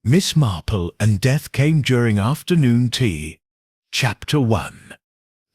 Miss Marple and Death Came During Afternoon Tea. Chapter 1.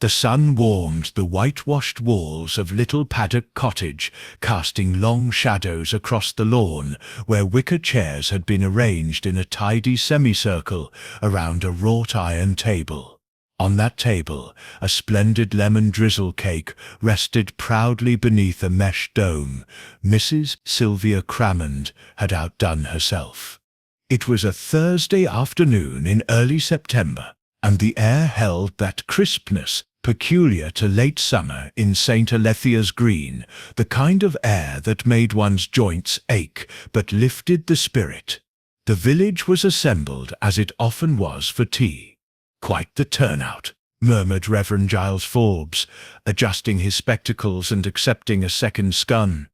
The sun warmed the whitewashed walls of Little Paddock Cottage, casting long shadows across the lawn, where wicker chairs had been arranged in a tidy semicircle around a wrought iron table. On that table, a splendid lemon drizzle cake rested proudly beneath a mesh dome. Mrs. Sylvia Crammond had outdone herself. It was a Thursday afternoon in early September, and the air held that crispness peculiar to late summer in St. Alethea's Green, the kind of air that made one's joints ache but lifted the spirit. The village was assembled as it often was for tea. "Quite the turnout," murmured Reverend Giles Forbes, adjusting his spectacles and accepting a second scone.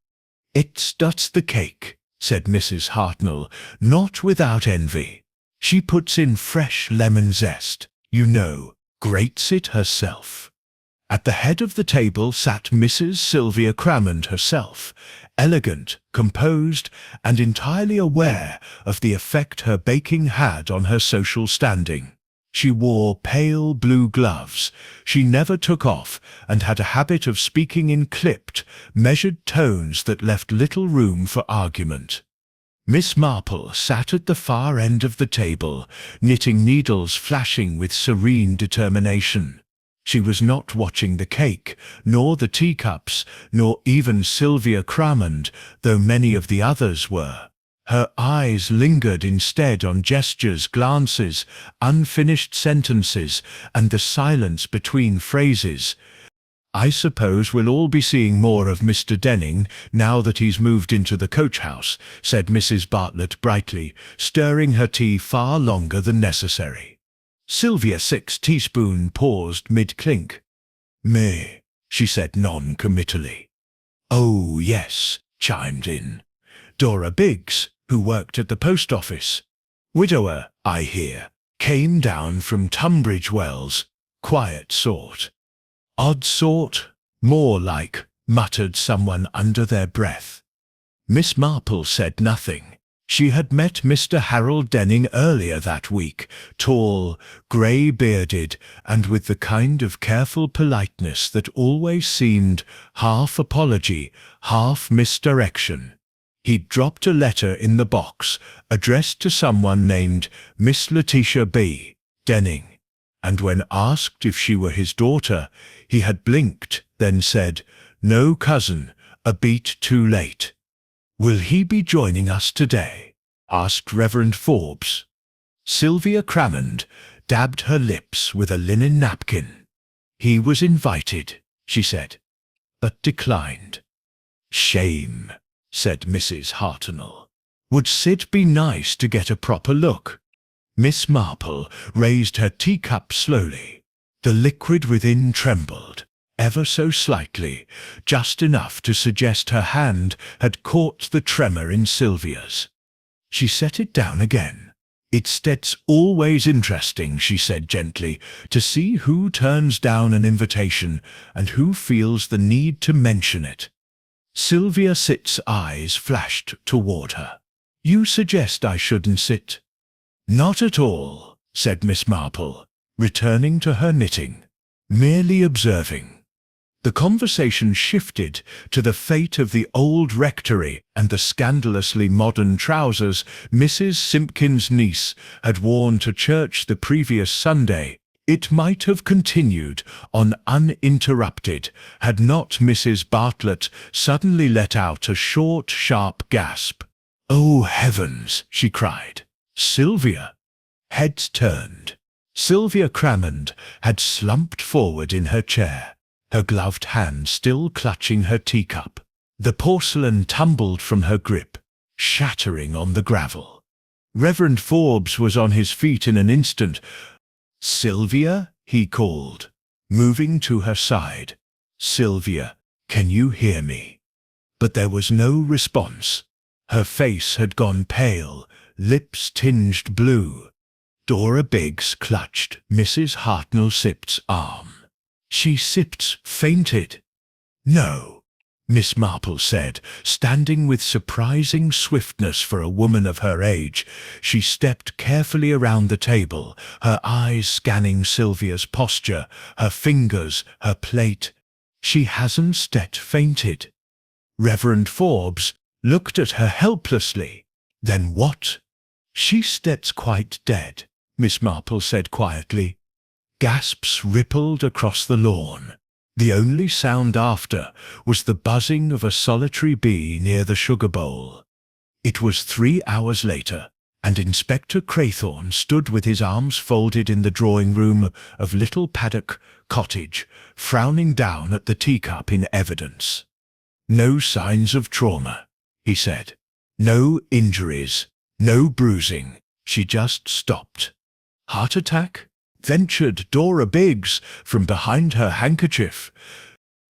"It's the cake," said Mrs. Hartnell, not without envy. "She puts in fresh lemon zest, you know, grates it herself." At the head of the table sat Mrs. Sylvia Crammond herself, elegant, composed, and entirely aware of the effect her baking had on her social standing. She wore pale blue gloves she never took off, and had a habit of speaking in clipped, measured tones that left little room for argument. Miss Marple sat at the far end of the table, knitting needles flashing with serene determination. She was not watching the cake, nor the teacups, nor even Sylvia Crammond, though many of the others were. Her eyes lingered instead on gestures, glances, unfinished sentences, and the silence between phrases. "I suppose we'll all be seeing more of Mr. Denning now that he's moved into the coach-house," said Mrs. Bartlett brightly, stirring her tea far longer than necessary. Sylvia Six Teaspoon paused mid-clink. "Me," she said non-committally. "Oh, yes," chimed in Dora Biggs, who worked at the post office. "Widower, I hear. Came down from Tunbridge Wells. Quiet sort." "Odd sort, more like," muttered someone under their breath. Miss Marple said nothing. She had met Mr. Harold Denning earlier that week, tall, grey-bearded, and with the kind of careful politeness that always seemed half apology, half misdirection. He'd dropped a letter in the box, addressed to someone named Miss Letitia B. Denning, and when asked if she were his daughter, he had blinked, then said, "No, cousin, a beat too late." "Will he be joining us today?" asked Reverend Forbes. Sylvia Crammond dabbed her lips with a linen napkin. "He was invited," she said, "but declined." "Shame," said Mrs. Hartnell. "Would Sid be nice to get a proper look?" Miss Marple raised her teacup slowly. The liquid within trembled, ever so slightly, just enough to suggest her hand had caught the tremor in Sylvia's. She set it down again. "It's always interesting," she said gently, "to see who turns down an invitation and who feels the need to mention it." Sylvia Sit's eyes flashed toward her. "You suggest I shouldn't sit?" "Not at all," said Miss Marple, returning to her knitting. "Merely observing." The conversation shifted to the fate of the old rectory and the scandalously modern trousers Mrs. Simpkin's niece had worn to church the previous Sunday. It might have continued on uninterrupted had not Mrs. Bartlett suddenly let out a short, sharp gasp. "Oh, heavens!" she cried. "Sylvia!" Heads turned. Sylvia Crammond had slumped forward in her chair, her gloved hand still clutching her teacup. The porcelain tumbled from her grip, shattering on the gravel. Reverend Forbes was on his feet in an instant. "Sylvia," he called, moving to her side. "Sylvia, can you hear me?" But there was no response. Her face had gone pale, lips tinged blue. Dora Biggs clutched Mrs. Hartnell Sip's arm. "She Sips fainted." "No." Miss Marple said, standing with surprising swiftness for a woman of her age. She stepped carefully around the table, her eyes scanning Sylvia's posture, her fingers, her plate. She hasn't fainted. Reverend Forbes looked at her helplessly. Then what? She's quite dead, Miss Marple said quietly. Gasps rippled across the lawn. The only sound after was the buzzing of a solitary bee near the sugar bowl. It was 3 hours later, and Inspector Craythorne stood with his arms folded in the drawing room of Little Paddock Cottage, frowning down at the teacup in evidence. "No signs of trauma," he said. "No injuries, no bruising. She just stopped." "Heart attack?" ventured Dora Biggs from behind her handkerchief.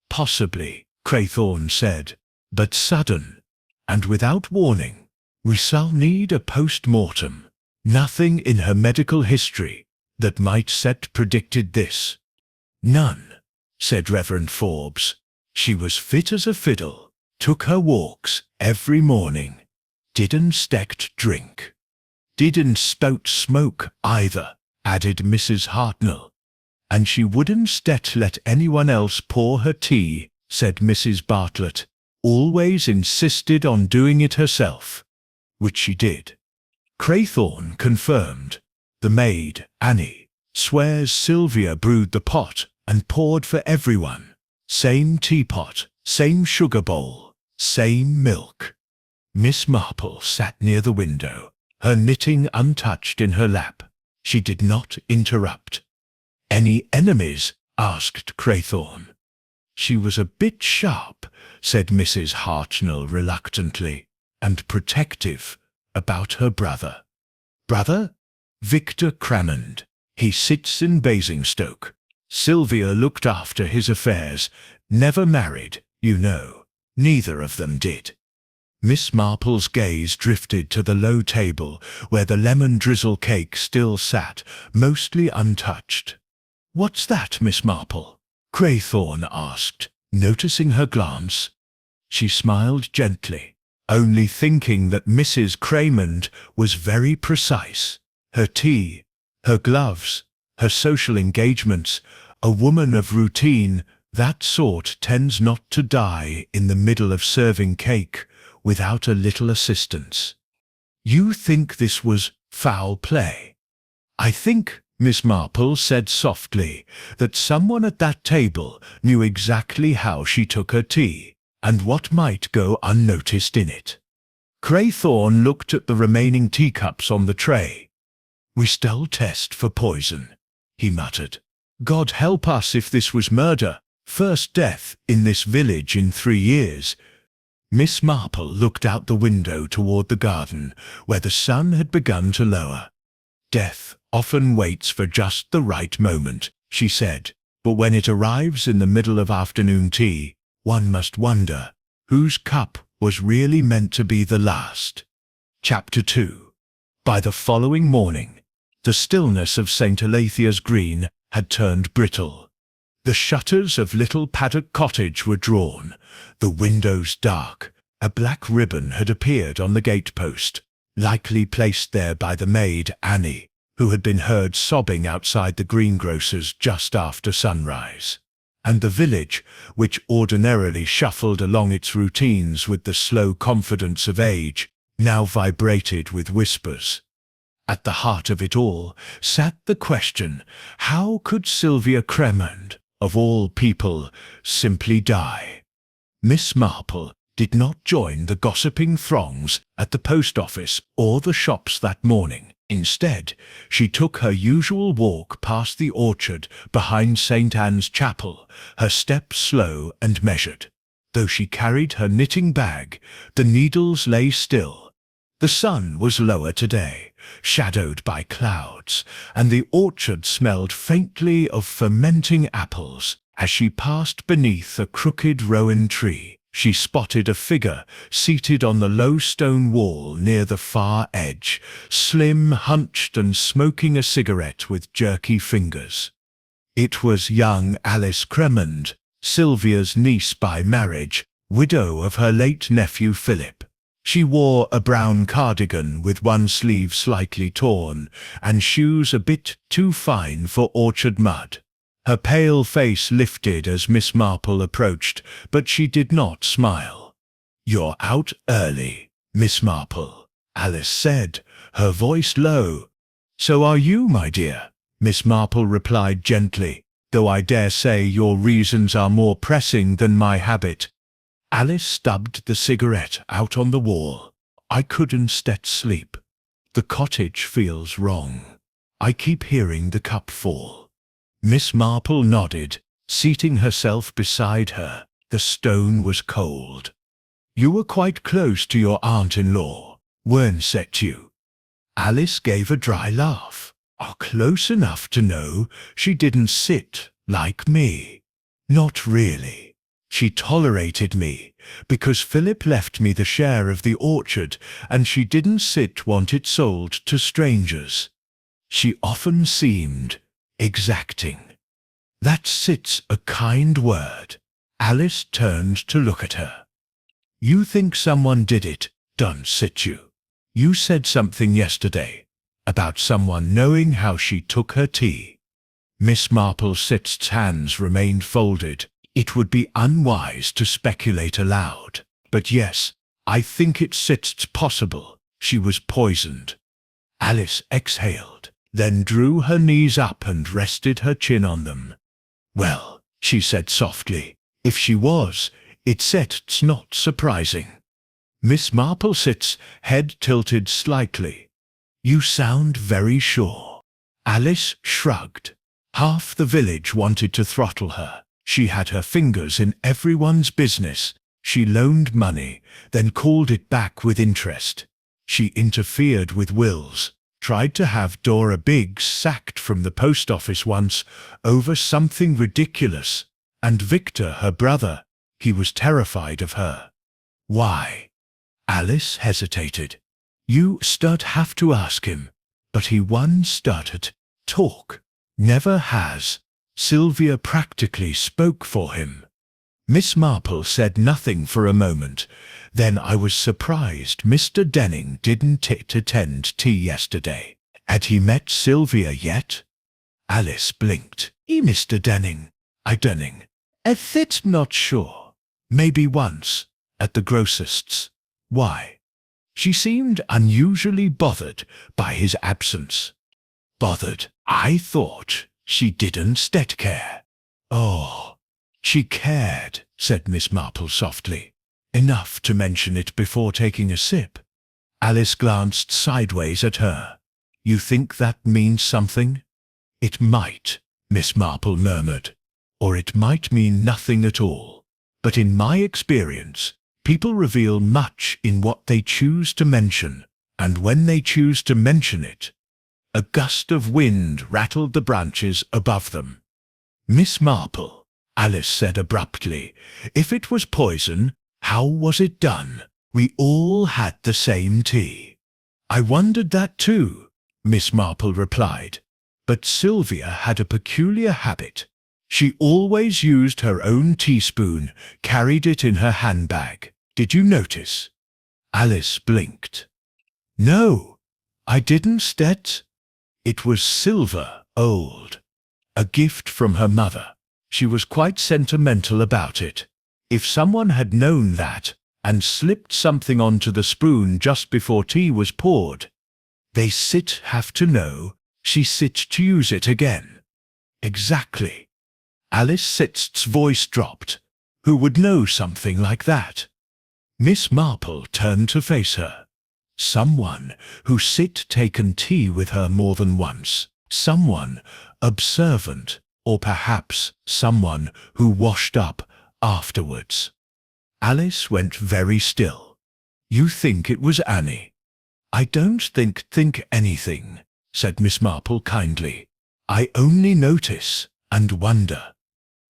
"Possibly," Craythorne said, "but sudden, and without warning. We shall need a post-mortem. Nothing in her medical history that might predicted this." "None," said Reverend Forbes. "She was fit as a fiddle, took her walks every morning, didn't drink. Didn't smoke either," added Mrs. Hartnell. "And she wouldn't let anyone else pour her tea," said Mrs. Bartlett. "Always insisted on doing it herself." "Which she did," Craythorne confirmed. "The maid, Annie, swears Sylvia brewed the pot and poured for everyone. Same teapot, same sugar bowl, same milk." Miss Marple sat near the window, her knitting untouched in her lap. She did not interrupt. "Any enemies?" asked Craythorne. "She was a bit sharp," said Mrs. Hartnell reluctantly, "and protective about her brother." "Brother?" "Victor Crammond. He sits in Basingstoke. Sylvia looked after his affairs. Never married, you know. Neither of them did." Miss Marple's gaze drifted to the low table where the lemon drizzle cake still sat, mostly untouched. "What's that, Miss Marple?" Craythorne asked, noticing her glance. She smiled gently, only thinking that Mrs. Crammond was very precise. Her tea, her gloves, her social engagements, a woman of routine, that sort tends not to die in the middle of serving cake without a little assistance. "You think this was foul play?" "I think," Miss Marple said softly, "that someone at that table knew exactly how she took her tea, and what might go unnoticed in it." Craythorne looked at the remaining teacups on the tray. "We still test for poison," he muttered. "God help us if this was murder. First death in this village in 3 years. Miss Marple looked out the window toward the garden, where the sun had begun to lower. "Death often waits for just the right moment," she said, "but when it arrives in the middle of afternoon tea, one must wonder whose cup was really meant to be the last." Chapter 2. By the following morning, the stillness of St. Alethea's Green had turned brittle. The shutters of Little Paddock Cottage were drawn, the windows dark. A black ribbon had appeared on the gate-post, likely placed there by the maid Annie, who had been heard sobbing outside the greengrocer's just after sunrise. And the village, which ordinarily shuffled along its routines with the slow confidence of age, now vibrated with whispers. At the heart of it all sat the question, how could Sylvia Crammond, of all people, simply die? Miss Marple did not join the gossiping throngs at the post office or the shops that morning. Instead, she took her usual walk past the orchard behind St. Anne's Chapel, her steps slow and measured. Though she carried her knitting bag, the needles lay still. The sun was lower today, shadowed by clouds, and the orchard smelled faintly of fermenting apples. As she passed beneath a crooked rowan tree, she spotted a figure seated on the low stone wall near the far edge, slim, hunched and smoking a cigarette with jerky fingers. It was young Alice Crammond, Sylvia's niece by marriage, widow of her late nephew Philip. She wore a brown cardigan with one sleeve slightly torn, and shoes a bit too fine for orchard mud. Her pale face lifted as Miss Marple approached, but she did not smile. "You're out early, Miss Marple," Alice said, her voice low. "So are you, my dear," Miss Marple replied gently, "though I dare say your reasons are more pressing than my habit." Alice stubbed the cigarette out on the wall. "I couldn't sleep. The cottage feels wrong. I keep hearing the cup fall." Miss Marple nodded, seating herself beside her. The stone was cold. "You were quite close to your aunt-in-law, weren't you?" Alice gave a dry laugh. "Oh, close enough to know she didn't sit like me. Not really. She tolerated me, because Philip left me the share of the orchard, and she didn't want it sold to strangers. She often seemed exacting." "That's a kind word." Alice turned to look at her. "You think someone did it, don't you? You said something yesterday about someone knowing how she took her tea." Miss Marple's hands remained folded. "It would be unwise to speculate aloud, but yes, I think it's possible she was poisoned." Alice exhaled, then drew her knees up and rested her chin on them. "Well," she said softly, "if she was, it's not surprising." Miss Marple's head tilted slightly. "You sound very sure." Alice shrugged. Half the village wanted to throttle her. She had her fingers in everyone's business. She loaned money, then called it back with interest. She interfered with wills, tried to have Dora Biggs sacked from the post office once over something ridiculous, and Victor, her brother, he was terrified of her. "Why?" Alice hesitated. "You have to ask him, but he once stuttered. Talk. Never has. Sylvia practically spoke for him." Miss Marple said nothing for a moment. "Then I was surprised Mr. Denning didn't attend tea yesterday. Had he met Sylvia yet?" Alice blinked. "Mr. Denning? It's not sure. Maybe once, at the grocer's." "Why?" She seemed unusually bothered by his absence. "Bothered? I thought she didn't care." "Oh, she cared," said Miss Marple softly. "Enough to mention it before taking a sip." Alice glanced sideways at her. "You think that means something?" "It might," Miss Marple murmured. "Or it might mean nothing at all. But in my experience, people reveal much in what they choose to mention, and when they choose to mention it." A gust of wind rattled the branches above them. "Miss Marple," Alice said abruptly, "if it was poison, how was it done? We all had the same tea." "I wondered that too," Miss Marple replied. "But Sylvia had a peculiar habit. She always used her own teaspoon, carried it in her handbag. Did you notice?" Alice blinked. "No, I didn't. It was silver, old. A gift from her mother. She was quite sentimental about it. If someone had known that, and slipped something onto the spoon just before tea was poured, they have to know she to use it again." "Exactly." Alice's voice dropped. "Who would know something like that?" Miss Marple turned to face her. "Someone who taken tea with her more than once. Someone observant, or perhaps someone who washed up afterwards." Alice went very still. "You think it was Annie?" "I don't think anything," said Miss Marple kindly. "I only notice and wonder."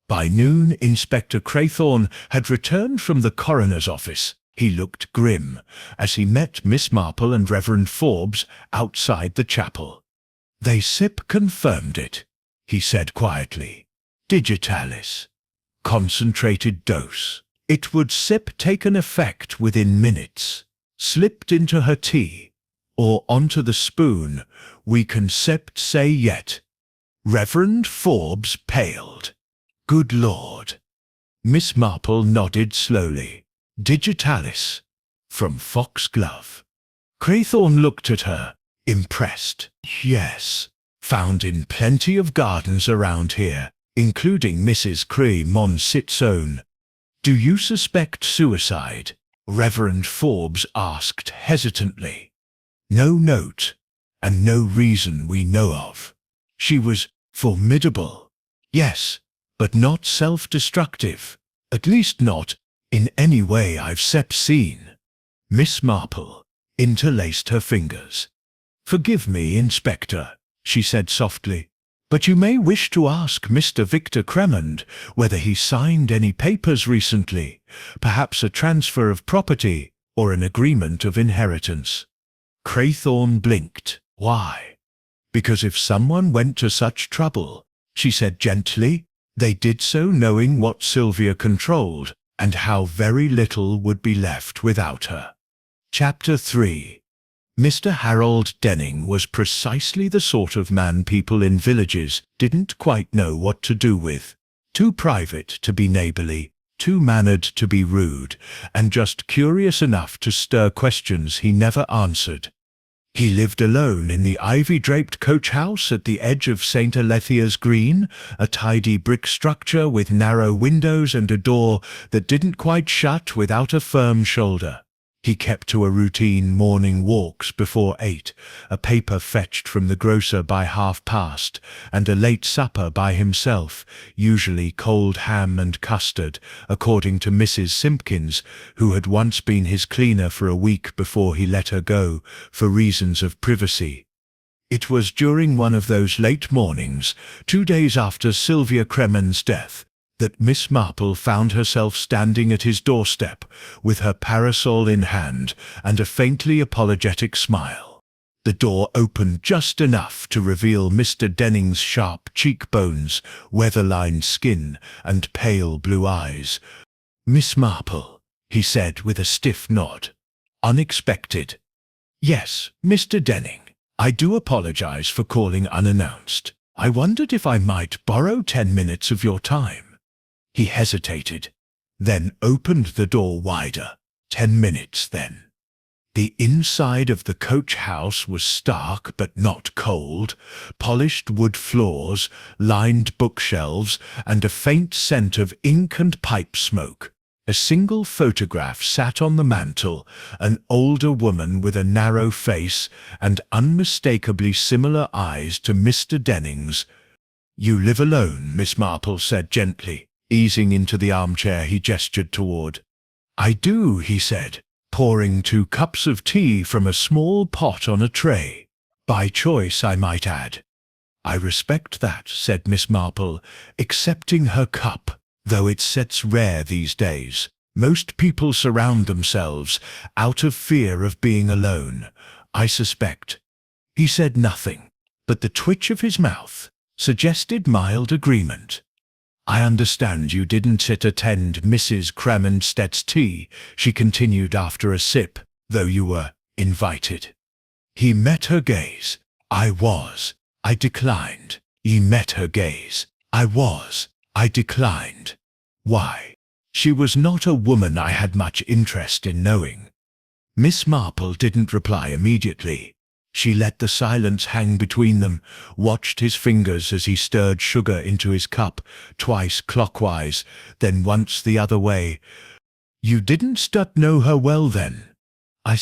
By noon, Inspector Craythorne had returned from the coroner's office. He looked grim as he met Miss Marple and Reverend Forbes outside the chapel. "They confirmed it," he said quietly. "Digitalis. Concentrated dose. It would take an effect within minutes, slipped into her tea, or onto the spoon, we can say yet. Reverend Forbes paled. Good Lord. Miss Marple nodded slowly. Digitalis. From Foxglove. Craythorne looked at her, impressed. Yes. Found in plenty of gardens around here, including Mrs. Cremon's own. Do you suspect suicide? Reverend Forbes asked hesitantly. No note, and no reason we know of. She was formidable. Yes, but not self-destructive. At least not in any way I've seen. Miss Marple interlaced her fingers. Forgive me, Inspector, she said softly, but you may wish to ask Mr. Victor Cremond whether he signed any papers recently, perhaps a transfer of property or an agreement of inheritance. Craythorne blinked. Why? Because if someone went to such trouble, she said gently, they did so knowing what Sylvia controlled and how very little would be left without her. Chapter 3. Mr. Harold Denning was precisely the sort of man people in villages didn't quite know what to do with. Too private to be neighbourly, too mannered to be rude, and just curious enough to stir questions he never answered. He lived alone in the ivy-draped coach house at the edge of St. Alethea's Green, a tidy brick structure with narrow windows and a door that didn't quite shut without a firm shoulder. He kept to a routine morning walks before 8, a paper fetched from the grocer by past, and a late supper by himself, usually cold ham and custard, according to Mrs. Simpkins, who had once been his cleaner for a week before he let her go, for reasons of privacy. It was during one of those late mornings, 2 days after Sylvia Cremond's death, that Miss Marple found herself standing at his doorstep, with her parasol in hand and a faintly apologetic smile. The door opened just enough to reveal Mr. Denning's sharp cheekbones, weather-lined skin, and pale blue eyes. Miss Marple, he said with a stiff nod. Unexpected. Yes, Mr. Denning. I do apologize for calling unannounced. I wondered if I might borrow 10 minutes of your time. He hesitated, then opened the door wider. 10 minutes, then. The inside of the coach house was stark but not cold, polished wood floors, lined bookshelves, and a faint scent of ink and pipe smoke. A single photograph sat on the mantel, an older woman with a narrow face and unmistakably similar eyes to Mr. Denning's. You live alone, Miss Marple said gently. Easing into the armchair he gestured toward. I do, he said, pouring 2 cups of tea from a small pot on a tray. By choice, I might add. I respect that, said Miss Marple, accepting her cup, though it's rare these days. Most people surround themselves, out of fear of being alone, I suspect. He said nothing, but the twitch of his mouth suggested mild agreement. I understand you didn't attend Mrs. Cremond's tea, she continued after a sip, though you were invited. He met her gaze. I declined. He met her gaze. I declined. Why? She was not a woman I had much interest in knowing. Miss Marple didn't reply immediately. She let the silence hang between them, watched his fingers as he stirred sugar into his cup, twice clockwise, then once the other way. You didn't know her well then? I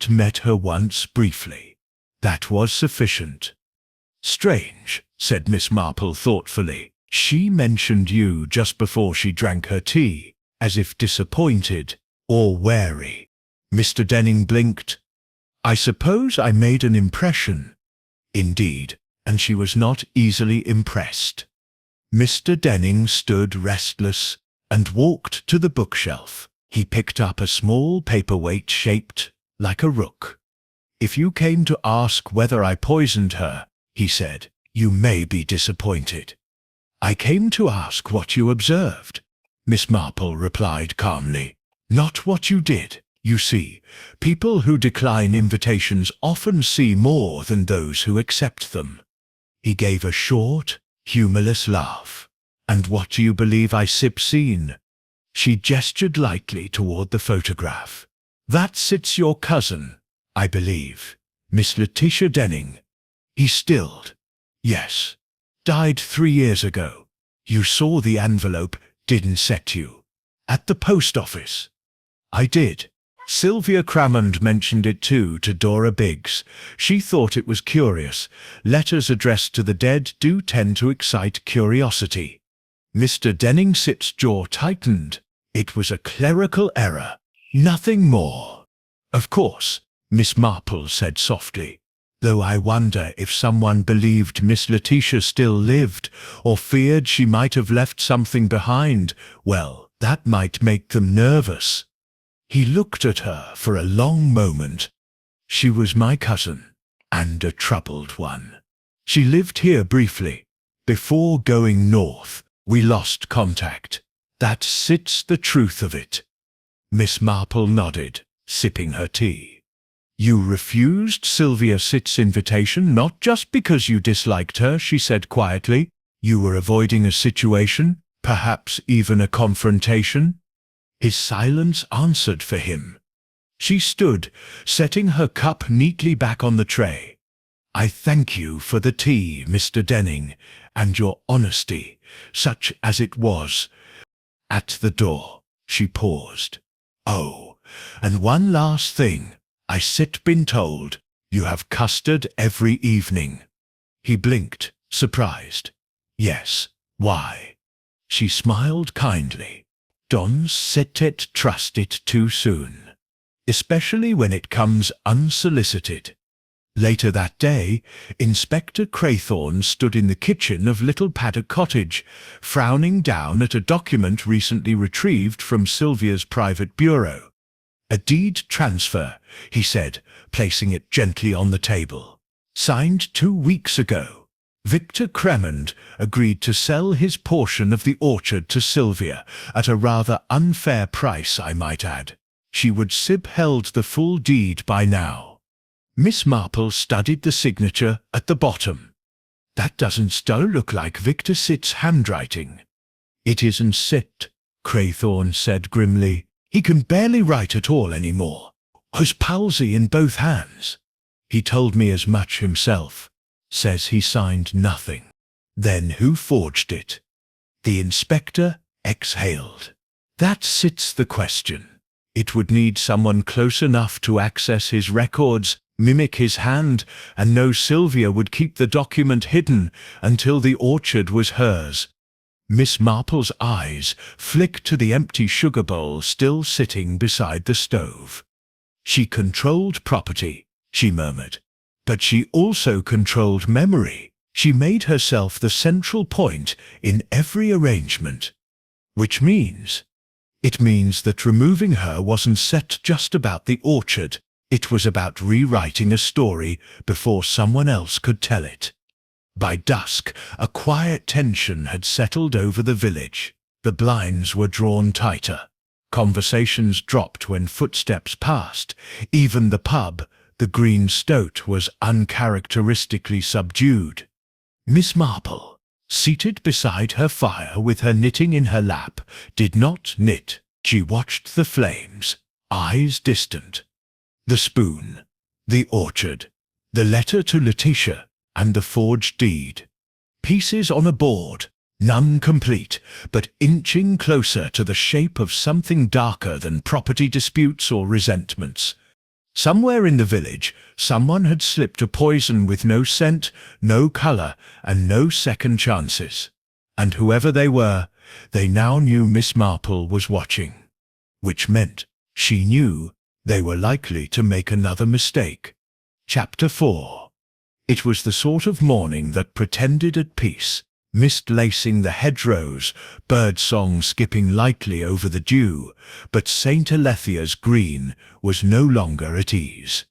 met her once briefly. That was sufficient. Strange, said Miss Marple thoughtfully. She mentioned you just before she drank her tea, as if disappointed or wary. Mr. Denning blinked. I suppose I made an impression. Indeed, and she was not easily impressed. Mr. Denning stood restless and walked to the bookshelf. He picked up a small paperweight shaped like a rook. If you came to ask whether I poisoned her, he said, you may be disappointed. I came to ask what you observed. Miss Marple replied calmly. Not what you did. You see, people who decline invitations often see more than those who accept them. He gave a short, humorless laugh. And what do you believe I seen? She gestured lightly toward the photograph. That sits your cousin, I believe, Miss Letitia Denning. He stilled. Yes. Died 3 years ago. You saw the envelope, didn't set you? At the post office. I did. Sylvia Crammond mentioned it too to Dora Biggs. She thought it was curious. Letters addressed to the dead do tend to excite curiosity. Mr. Denningsit's jaw tightened. It was a clerical error. Nothing more. Of course, Miss Marple said softly. Though I wonder if someone believed Miss Letitia still lived, or feared she might have left something behind. Well, that might make them nervous. He looked at her for a long moment. She was my cousin, and a troubled one. She lived here briefly. Before going north, we lost contact. That sits the truth of it. Miss Marple nodded, sipping her tea. You refused Sylvia Sitt's invitation not just because you disliked her, she said quietly. You were avoiding a situation, perhaps even a confrontation. His silence answered for him. She stood, setting her cup neatly back on the tray. I thank you for the tea, Mr. Denning, and your honesty, such as it was. At the door, she paused. Oh, and one last thing. Been told, you have custard every evening. He blinked, surprised. Yes, why? She smiled kindly. Don't set it, trust it too soon. Especially when it comes unsolicited. Later that day, Inspector Craythorne stood in the kitchen of Little Paddock Cottage, frowning down at a document recently retrieved from Sylvia's private bureau. A deed transfer, he said, placing it gently on the table. Signed 2 weeks ago. Victor Cremond agreed to sell his portion of the orchard to Sylvia, at a rather unfair price, I might add. She would held the full deed by now. Miss Marple studied the signature at the bottom. That doesn't still look like Victor Sitt's handwriting. It isn't Sitt, Craythorne said grimly. He can barely write at all anymore. Has palsy in both hands. He told me as much himself. Says he signed nothing. Then who forged it? The inspector exhaled. That sits the question. It would need someone close enough to access his records, mimic his hand, and know Sylvia would keep the document hidden until the orchard was hers. Miss Marple's eyes flicked to the empty sugar bowl still sitting beside the stove. She controlled property, she murmured. But she also controlled memory. She made herself the central point in every arrangement. Which means? It means that removing her wasn't set just about the orchard. It was about rewriting a story before someone else could tell it. By dusk, a quiet tension had settled over the village. The blinds were drawn tighter. Conversations dropped when footsteps passed. Even the pub, the Green Stoat, was uncharacteristically subdued. Miss Marple, seated beside her fire with her knitting in her lap, did not knit. She watched the flames, eyes distant. The spoon, the orchard, the letter to Letitia, and the forged deed. Pieces on a board, none complete, but inching closer to the shape of something darker than property disputes or resentments. Somewhere in the village, someone had slipped a poison with no scent, no color, and no second chances. And whoever they were, they now knew Miss Marple was watching. Which meant, she knew, they were likely to make another mistake. Chapter 4. It was the sort of morning that pretended at peace, mist lacing the hedgerows, birdsong skipping lightly over the dew, but St. Alethea's green was no longer at ease.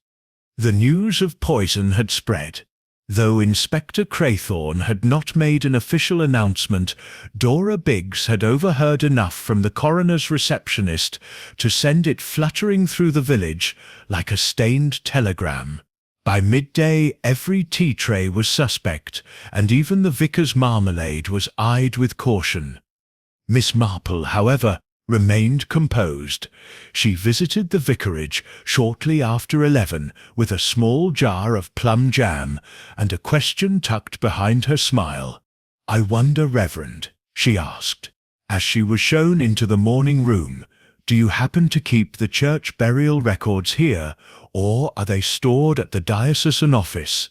The news of poison had spread. Though Inspector Craythorne had not made an official announcement, Dora Biggs had overheard enough from the coroner's receptionist to send it fluttering through the village like a stained telegram. By midday, every tea tray was suspect, and even the vicar's marmalade was eyed with caution. Miss Marple, however, remained composed. She visited the vicarage shortly after 11 with a small jar of plum jam and a question tucked behind her smile. "I wonder, Reverend," she asked, as she was shown into the morning room, "do you happen to keep the church burial records here, or are they stored at the diocesan office?"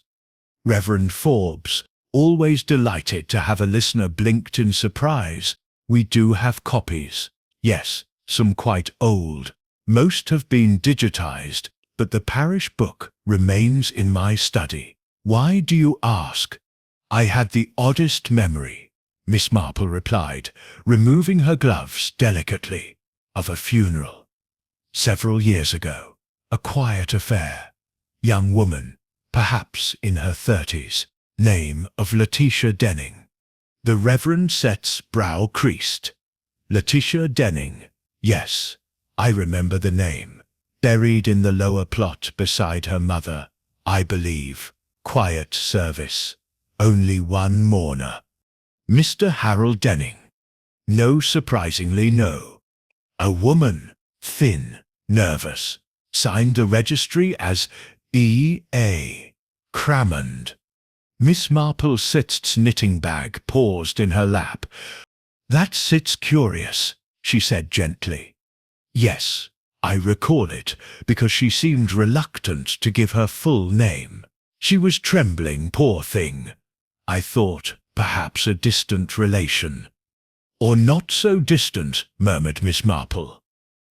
Reverend Forbes, always delighted to have a listener, blinked in surprise. "We do have copies. Yes, some quite old. Most have been digitized, but the parish book remains in my study." "Why do you ask?" "I had the oddest memory," Miss Marple replied, removing her gloves delicately, "of a funeral. Several years ago. A quiet affair. Young woman, perhaps in her 30s, name of Letitia Denning." The Reverend Set's brow creased. "Letitia Denning. Yes, I remember the name. Buried in the lower plot beside her mother, I believe. Quiet service. Only one mourner. Mr. Harold Denning." "No, surprisingly, no." "A woman, thin, nervous, signed the registry as E.A. Crammond." Miss Marple Sit's knitting bag paused in her lap. "That Sit's curious," she said gently. "Yes, I recall it, because she seemed reluctant to give her full name. She was trembling, poor thing. I thought perhaps a distant relation." "Or not so distant," murmured Miss Marple.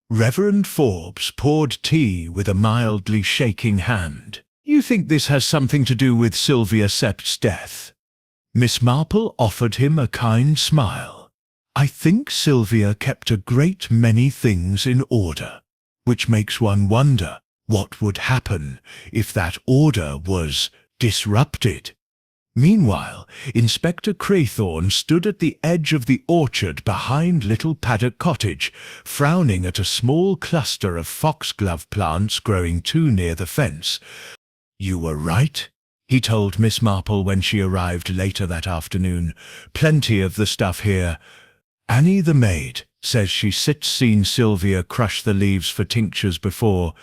Reverend Forbes poured tea with a mildly shaking hand. "You think this has something to do with Sylvia Sept's death?" Miss Marple offered him a kind smile. "I think Sylvia kept a great many things in order, which makes one wonder what would happen if that order was disrupted." Meanwhile, Inspector Craythorne stood at the edge of the orchard behind Little Paddock Cottage, frowning at a small cluster of foxglove plants growing too near the fence. "You were right," he told Miss Marple when she arrived later that afternoon. "Plenty of the stuff here. Annie the maid says she's seen Sylvia crush the leaves for tinctures before.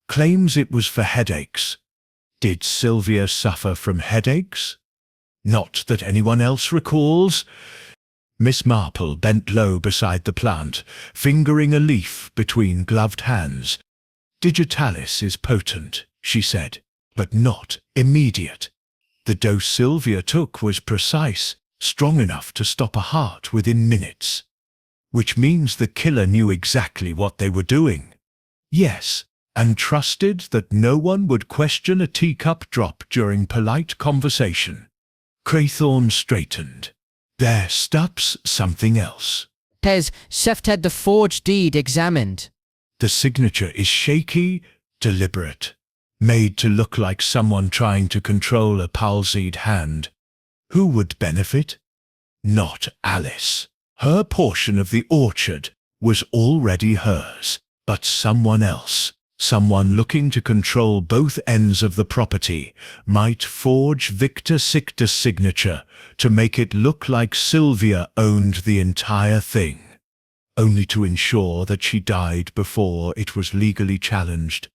Claims it was for headaches." "Did Sylvia suffer from headaches?" "Not that anyone else recalls." Miss Marple bent low beside the plant, fingering a leaf between gloved hands. "Digitalis is potent," she said, "but not immediate. The dose Sylvia took was precise, strong enough to stop a heart within minutes." "Which means the killer knew exactly what they were doing." "Yes, and trusted that no one would question a teacup drop during polite conversation." Craythorne straightened. "There stops something else." "Has Seft had the forged deed examined?" "The signature is shaky, deliberate, made to look like someone trying to control a palsied hand. Who would benefit? Not Alice. Her portion of the orchard was already hers, but someone else, someone looking to control both ends of the property, might forge Victor Sicta's signature to make it look like Sylvia owned the entire thing, only to ensure that she died before it was legally challenged."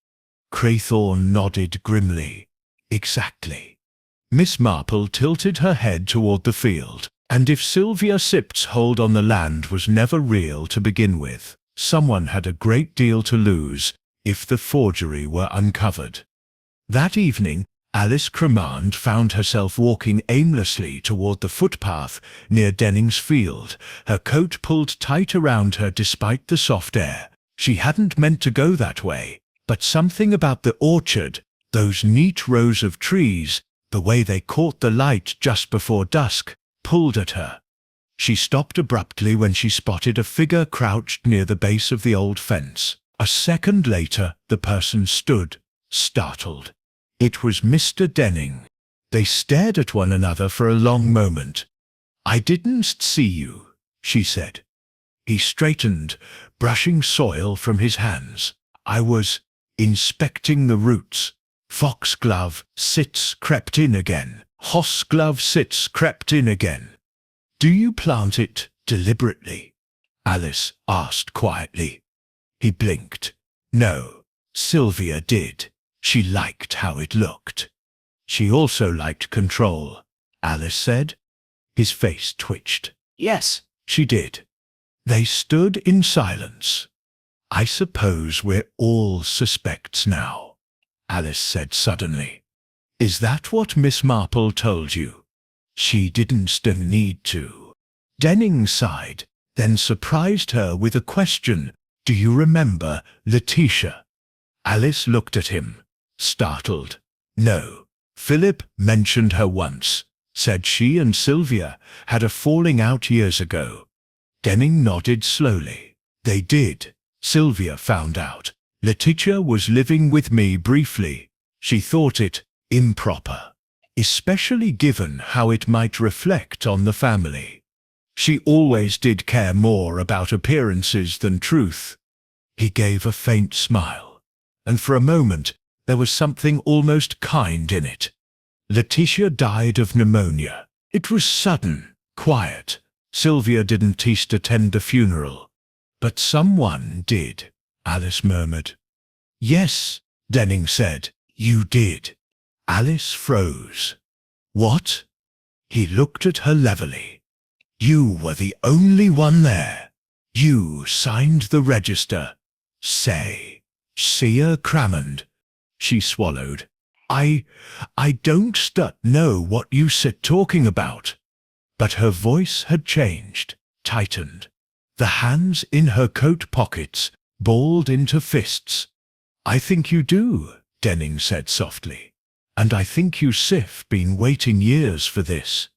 Craythorne nodded grimly. "Exactly." Miss Marple tilted her head toward the field. "And if Sylvia Sept's hold on the land was never real to begin with, someone had a great deal to lose if the forgery were uncovered." That evening, Alice Cremand found herself walking aimlessly toward the footpath near Denning's field, her coat pulled tight around her despite the soft air. She hadn't meant to go that way, but something about the orchard, those neat rows of trees, the way they caught the light just before dusk, pulled at her. She stopped abruptly when she spotted a figure crouched near the base of the old fence. A second later, the person stood, startled. It was Mr. Denning. They stared at one another for a long moment. "I didn't see you," she said. He straightened, brushing soil from his hands. "I was inspecting the roots." Foxglove sits crept in again. Hossglove sits crept in again. "Do you plant it deliberately?" Alice asked quietly. He blinked. "No, Sylvia did. She liked how it looked." "She also liked control," Alice said. His face twitched. "Yes, she did." They stood in silence. "I suppose we're all suspects now," Alice said suddenly. "Is that what Miss Marple told you?" "She didn't need to." Denning sighed, then surprised her with a question. "Do you remember Letitia?" Alice looked at him, startled. "No. Philip mentioned her once. Said she and Sylvia had a falling out years ago." Denning nodded slowly. "They did. Sylvia found out. Letitia was living with me briefly. She thought it improper, especially given how it might reflect on the family. She always did care more about appearances than truth." He gave a faint smile, and for a moment there was something almost kind in it. "Letitia died of pneumonia. It was sudden, quiet. Sylvia didn't attend the funeral. But someone did," Alice murmured. "Yes," Denning said. "You did." Alice froze. "What?" He looked at her levelly. "You were the only one there. You signed the register. Say, Sia Crammond." She swallowed. I don't know what you sit talking about." But her voice had changed, tightened. The hands in her coat pockets balled into fists. "I think you do," Denning said softly. "And I think you've been waiting years for this."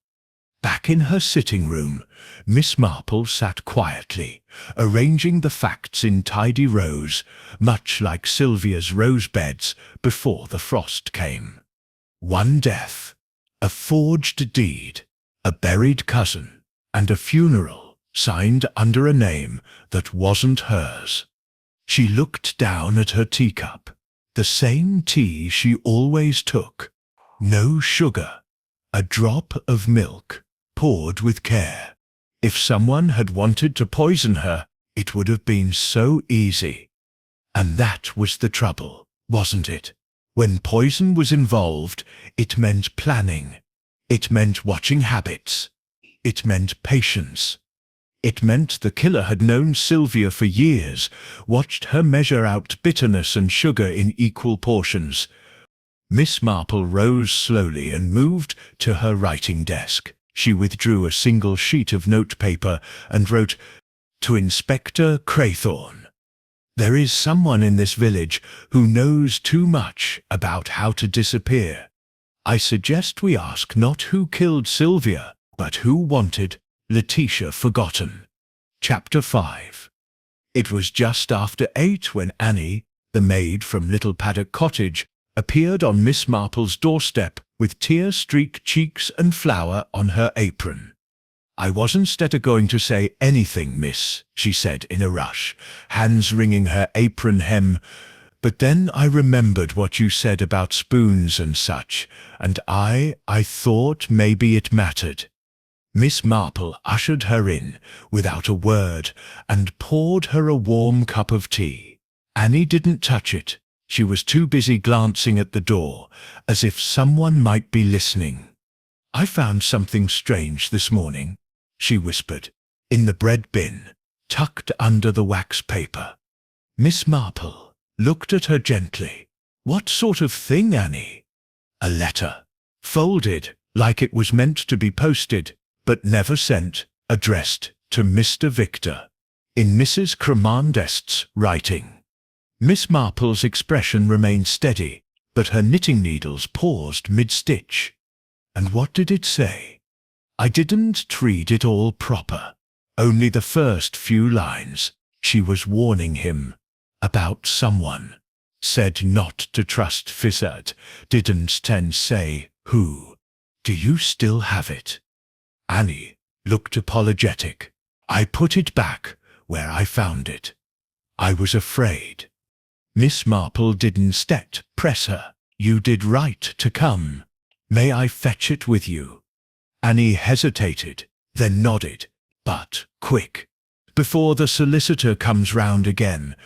Back in her sitting room, Miss Marple sat quietly, arranging the facts in tidy rows, much like Sylvia's rose beds before the frost came. One death, a forged deed, a buried cousin, and a funeral signed under a name that wasn't hers. She looked down at her teacup, the same tea she always took. No sugar, a drop of milk, poured with care. If someone had wanted to poison her, it would have been so easy. And that was the trouble, wasn't it? When poison was involved, it meant planning. It meant watching habits. It meant patience. It meant the killer had known Sylvia for years, watched her measure out bitterness and sugar in equal portions. Miss Marple rose slowly and moved to her writing desk. She withdrew a single sheet of notepaper and wrote, "To Inspector Craythorne. There is someone in this village who knows too much about how to disappear. I suggest we ask not who killed Sylvia, but who wanted Letitia forgotten." Chapter 5. It was just after 8 when Annie, the maid from Little Paddock Cottage, appeared on Miss Marple's doorstep with tear-streaked cheeks and flour on her apron. "I wasn't going to say anything, miss," she said in a rush, hands wringing her apron hem, "but then I remembered what you said about spoons and such, and I thought maybe it mattered." Miss Marple ushered her in without a word and poured her a warm cup of tea. Annie didn't touch it. She was too busy glancing at the door, as if someone might be listening. "I found something strange this morning," she whispered, "in the bread bin, tucked under the wax paper." Miss Marple looked at her gently. "What sort of thing, Annie?" "A letter, folded like it was meant to be posted, but never sent, addressed to Mr. Victor, in Mrs. Cramondest's writing." Miss Marple's expression remained steady, but her knitting needles paused mid-stitch. "And what did it say?" "I didn't read it all proper. Only the first few lines. She was warning him about someone. Said not to trust Fizzard. Didn't say who." Do you still have it? Annie looked apologetic. I put it back where I found it. I was afraid. Miss Marple didn't press her. You did right to come. May I fetch it with you? Annie hesitated, then nodded. But, quick, before the solicitor comes round again.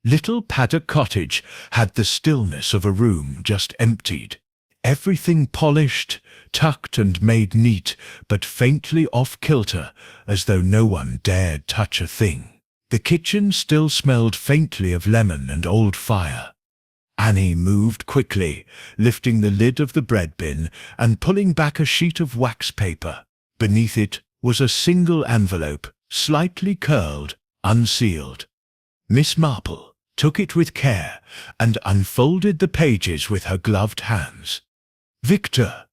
Little Paddock Cottage had the stillness of a room just emptied. Everything polished, tucked and made neat, but faintly off-kilter, as though no one dared touch a thing. The kitchen still smelled faintly of lemon and old fire. Annie moved quickly, lifting the lid of the bread bin and pulling back a sheet of wax paper. Beneath it was a single envelope, slightly curled, unsealed. Miss Marple took it with care and unfolded the pages with her gloved hands. Victor,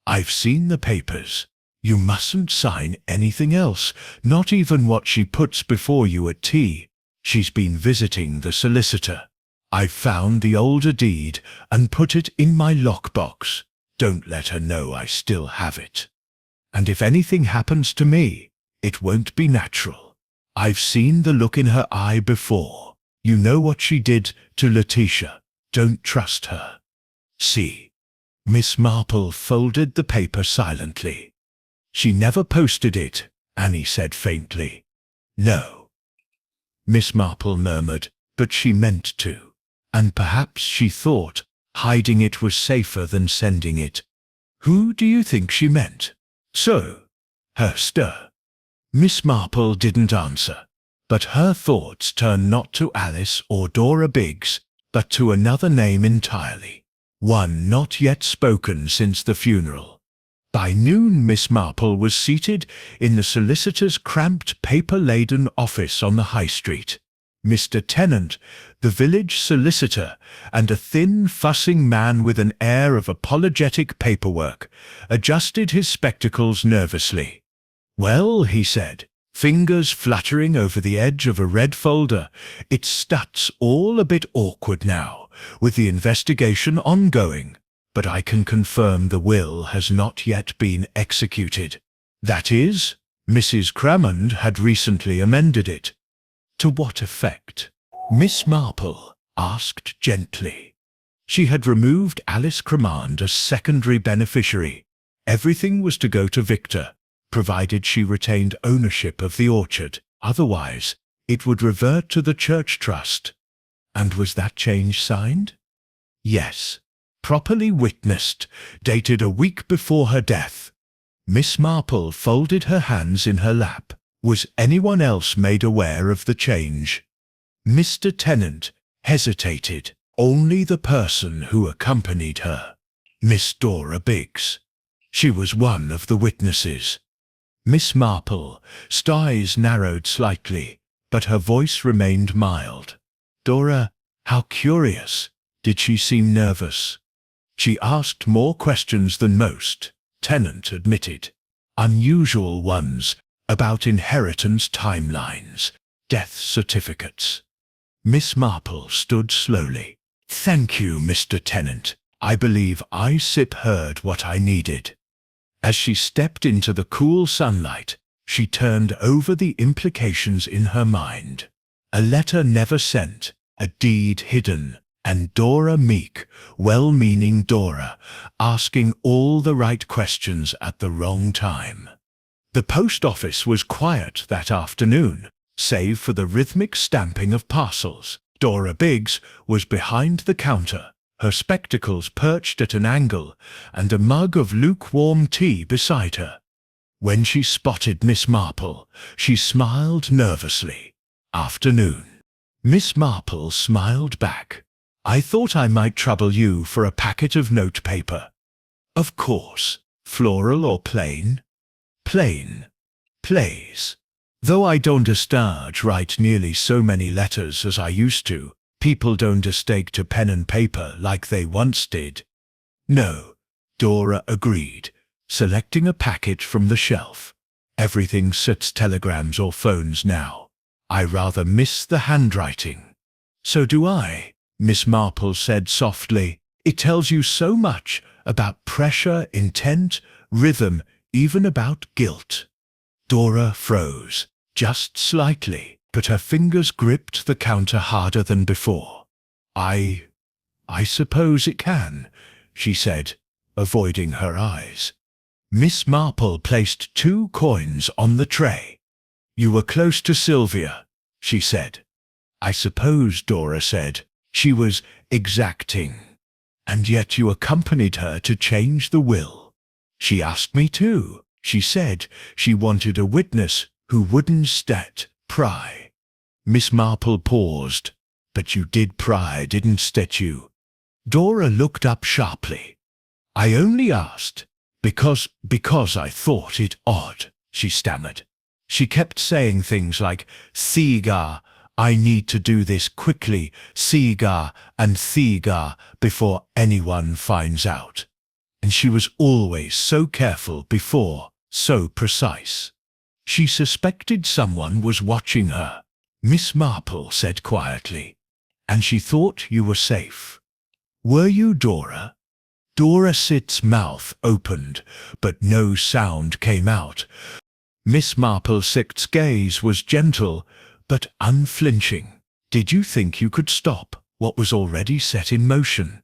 I've seen the papers. You mustn't sign anything else, not even what she puts before you at tea. She's been visiting the solicitor. I've found the older deed and put it in my lockbox. Don't let her know I still have it. And if anything happens to me, it won't be natural. I've seen the look in her eye before. You know what she did to Letitia. Don't trust her. See. Miss Marple folded the paper silently. She never posted it, Annie said faintly. No. Miss Marple murmured, but she meant to. And perhaps she thought hiding it was safer than sending it. Who do you think she meant? So, Hester. Miss Marple didn't answer, but her thoughts turned not to Alice or Dora Biggs, but to another name entirely. One not yet spoken since the funeral. By noon Miss Marple was seated in the solicitor's cramped, paper-laden office on the High Street. Mr. Tennant, the village solicitor, and a thin, fussing man with an air of apologetic paperwork, adjusted his spectacles nervously. Well, he said, fingers fluttering over the edge of a red folder, it's all a bit awkward now, with the investigation ongoing, but I can confirm the will has not yet been executed. That is, Mrs. Crammond had recently amended it. To what effect? Miss Marple asked gently. She had removed Alice Crammond as secondary beneficiary. Everything was to go to Victor, provided she retained ownership of the orchard. Otherwise, it would revert to the church trust. And was that change signed? Yes. Properly witnessed, dated a week before her death. Miss Marple folded her hands in her lap. Was anyone else made aware of the change? Mr. Tennant hesitated. Only the person who accompanied her, Miss Dora Biggs. She was one of the witnesses. Miss Marple's eyes narrowed slightly, but her voice remained mild. Dora, how curious. Did she seem nervous? She asked more questions than most, Tennant admitted. Unusual ones, about inheritance timelines, death certificates. Miss Marple stood slowly. Thank you, Mr. Tennant. I believe I heard what I needed. As she stepped into the cool sunlight, she turned over the implications in her mind. A letter never sent, a deed hidden, and Dora meek, well-meaning Dora, asking all the right questions at the wrong time. The post office was quiet that afternoon, save for the rhythmic stamping of parcels. Dora Biggs was behind the counter, her spectacles perched at an angle, and a mug of lukewarm tea beside her. When she spotted Miss Marple, she smiled nervously. Afternoon. Miss Marple smiled back. I thought I might trouble you for a packet of notepaper. Of course. Floral or plain? Plain. Please. Though I don't write nearly so many letters as I used to, people don't stake to pen and paper like they once did. No, Dora agreed, selecting a packet from the shelf. Everything sits telegrams or phones now. I rather miss the handwriting. So do I, Miss Marple said softly. It tells you so much about pressure, intent, rhythm, even about guilt. Dora froze, just slightly, but her fingers gripped the counter harder than before. I suppose it can, she said, avoiding her eyes. Miss Marple placed 2 coins on the tray. You were close to Sylvia, she said. I suppose, Dora said, she was exacting. And yet you accompanied her to change the will. She asked me to. She said she wanted a witness who wouldn't pry. Miss Marple paused. But you did pry, didn't you? Dora looked up sharply. I only asked because I thought it odd, she stammered. She kept saying things like, Thiga, I need to do this quickly, Thiga and Thiga, before anyone finds out. And she was always so careful before, so precise. She suspected someone was watching her, Miss Marple said quietly, and she thought you were safe. Were you, Dora? Dora Sit's mouth opened, but no sound came out. Miss Marple Sit's gaze was gentle, but unflinching. Did you think you could stop what was already set in motion?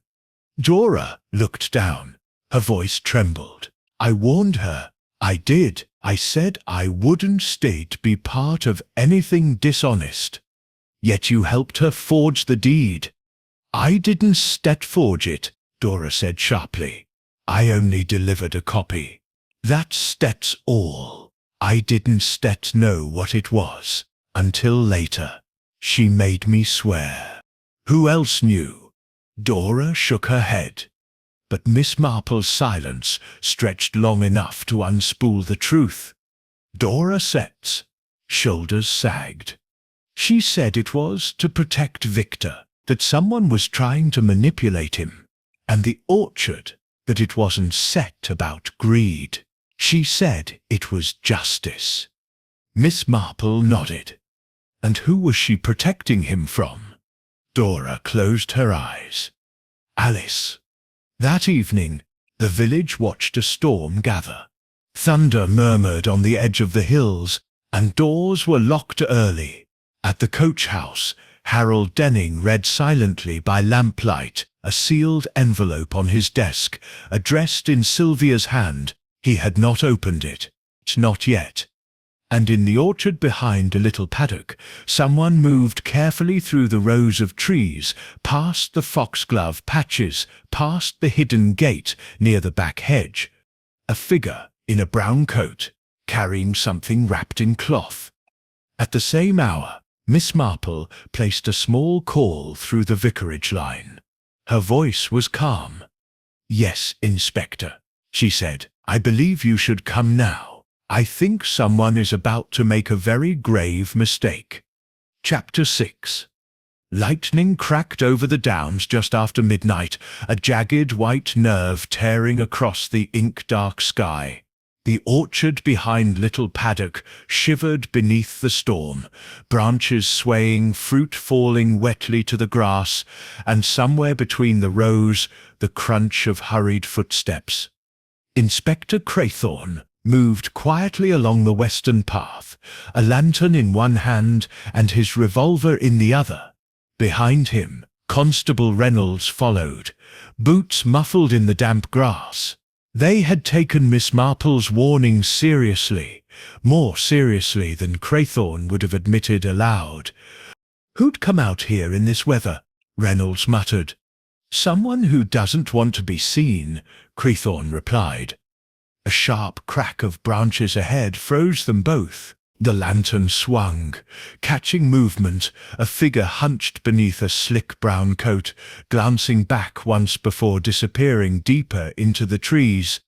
Dora looked down. Her voice trembled. I warned her. I did. I said I wouldn't stay to be part of anything dishonest. Yet you helped her forge the deed. I didn't forge it, Dora said sharply. I only delivered a copy. That's all. I didn't know what it was, until later. She made me swear. Who else knew? Dora shook her head. But Miss Marple's silence stretched long enough to unspool the truth. Dora Sit's shoulders sagged. She said it was to protect Victor, that someone was trying to manipulate him, and the orchard, that it wasn't set about greed. She said it was justice. Miss Marple nodded. And who was she protecting him from? Dora closed her eyes. Alice. That evening, the village watched a storm gather. Thunder murmured on the edge of the hills, and doors were locked early. At the coach house, Harold Denning read silently by lamplight a sealed envelope on his desk, addressed in Sylvia's hand. He had not opened it. Not yet. And in the orchard behind a little paddock, someone moved carefully through the rows of trees, past the foxglove patches, past the hidden gate near the back hedge. A figure in a brown coat, carrying something wrapped in cloth. At the same hour, Miss Marple placed a small call through the vicarage line. Her voice was calm. Yes, Inspector, she said. I believe you should come now. I think someone is about to make a very grave mistake. Chapter 6. Lightning cracked over the downs just after midnight, a jagged white nerve tearing across the ink-dark sky. The orchard behind Little Paddock shivered beneath the storm, branches swaying, fruit falling wetly to the grass, and somewhere between the rows, the crunch of hurried footsteps. Inspector Craythorne moved quietly along the western path, a lantern in one hand and his revolver in the other. Behind him, Constable Reynolds followed, boots muffled in the damp grass. They had taken Miss Marple's warning seriously, more seriously than Craythorne would have admitted aloud. Who'd come out here in this weather? Reynolds muttered. Someone who doesn't want to be seen, Craythorne replied. A sharp crack of branches ahead froze them both. The lantern swung, catching movement, a figure hunched beneath a slick brown coat, glancing back once before disappearing deeper into the trees.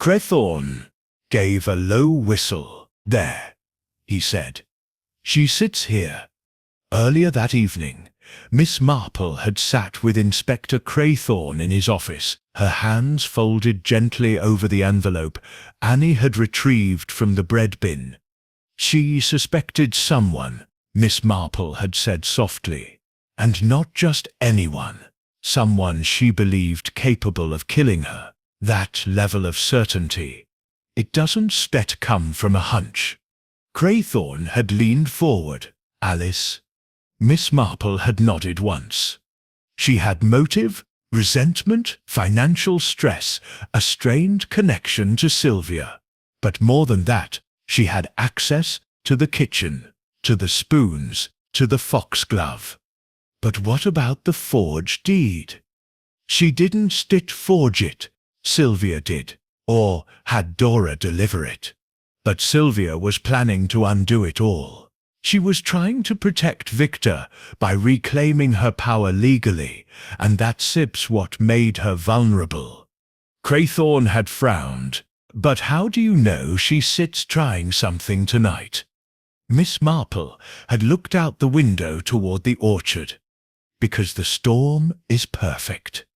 Craythorne gave a low whistle. There, he said. She sits here. Earlier that evening, Miss Marple had sat with Inspector Craythorne in his office, her hands folded gently over the envelope Annie had retrieved from the bread bin. She suspected someone, Miss Marple had said softly. And not just anyone. someone she believed capable of killing her. That level of certainty. It doesn't come from a hunch. Craythorne had leaned forward. Alice. Miss Marple had nodded once. She had motive, resentment, financial stress, a strained connection to Sylvia. But more than that, she had access to the kitchen, to the spoons, to the foxglove. But what about the forged deed? She didn't forge it. Sylvia did, or had Dora deliver it. But Sylvia was planning to undo it all. She was trying to protect Victor by reclaiming her power legally, and that's what made her vulnerable. Craythorne had frowned. But how do you know she's trying something tonight? Miss Marple had looked out the window toward the orchard. Because the storm is perfect.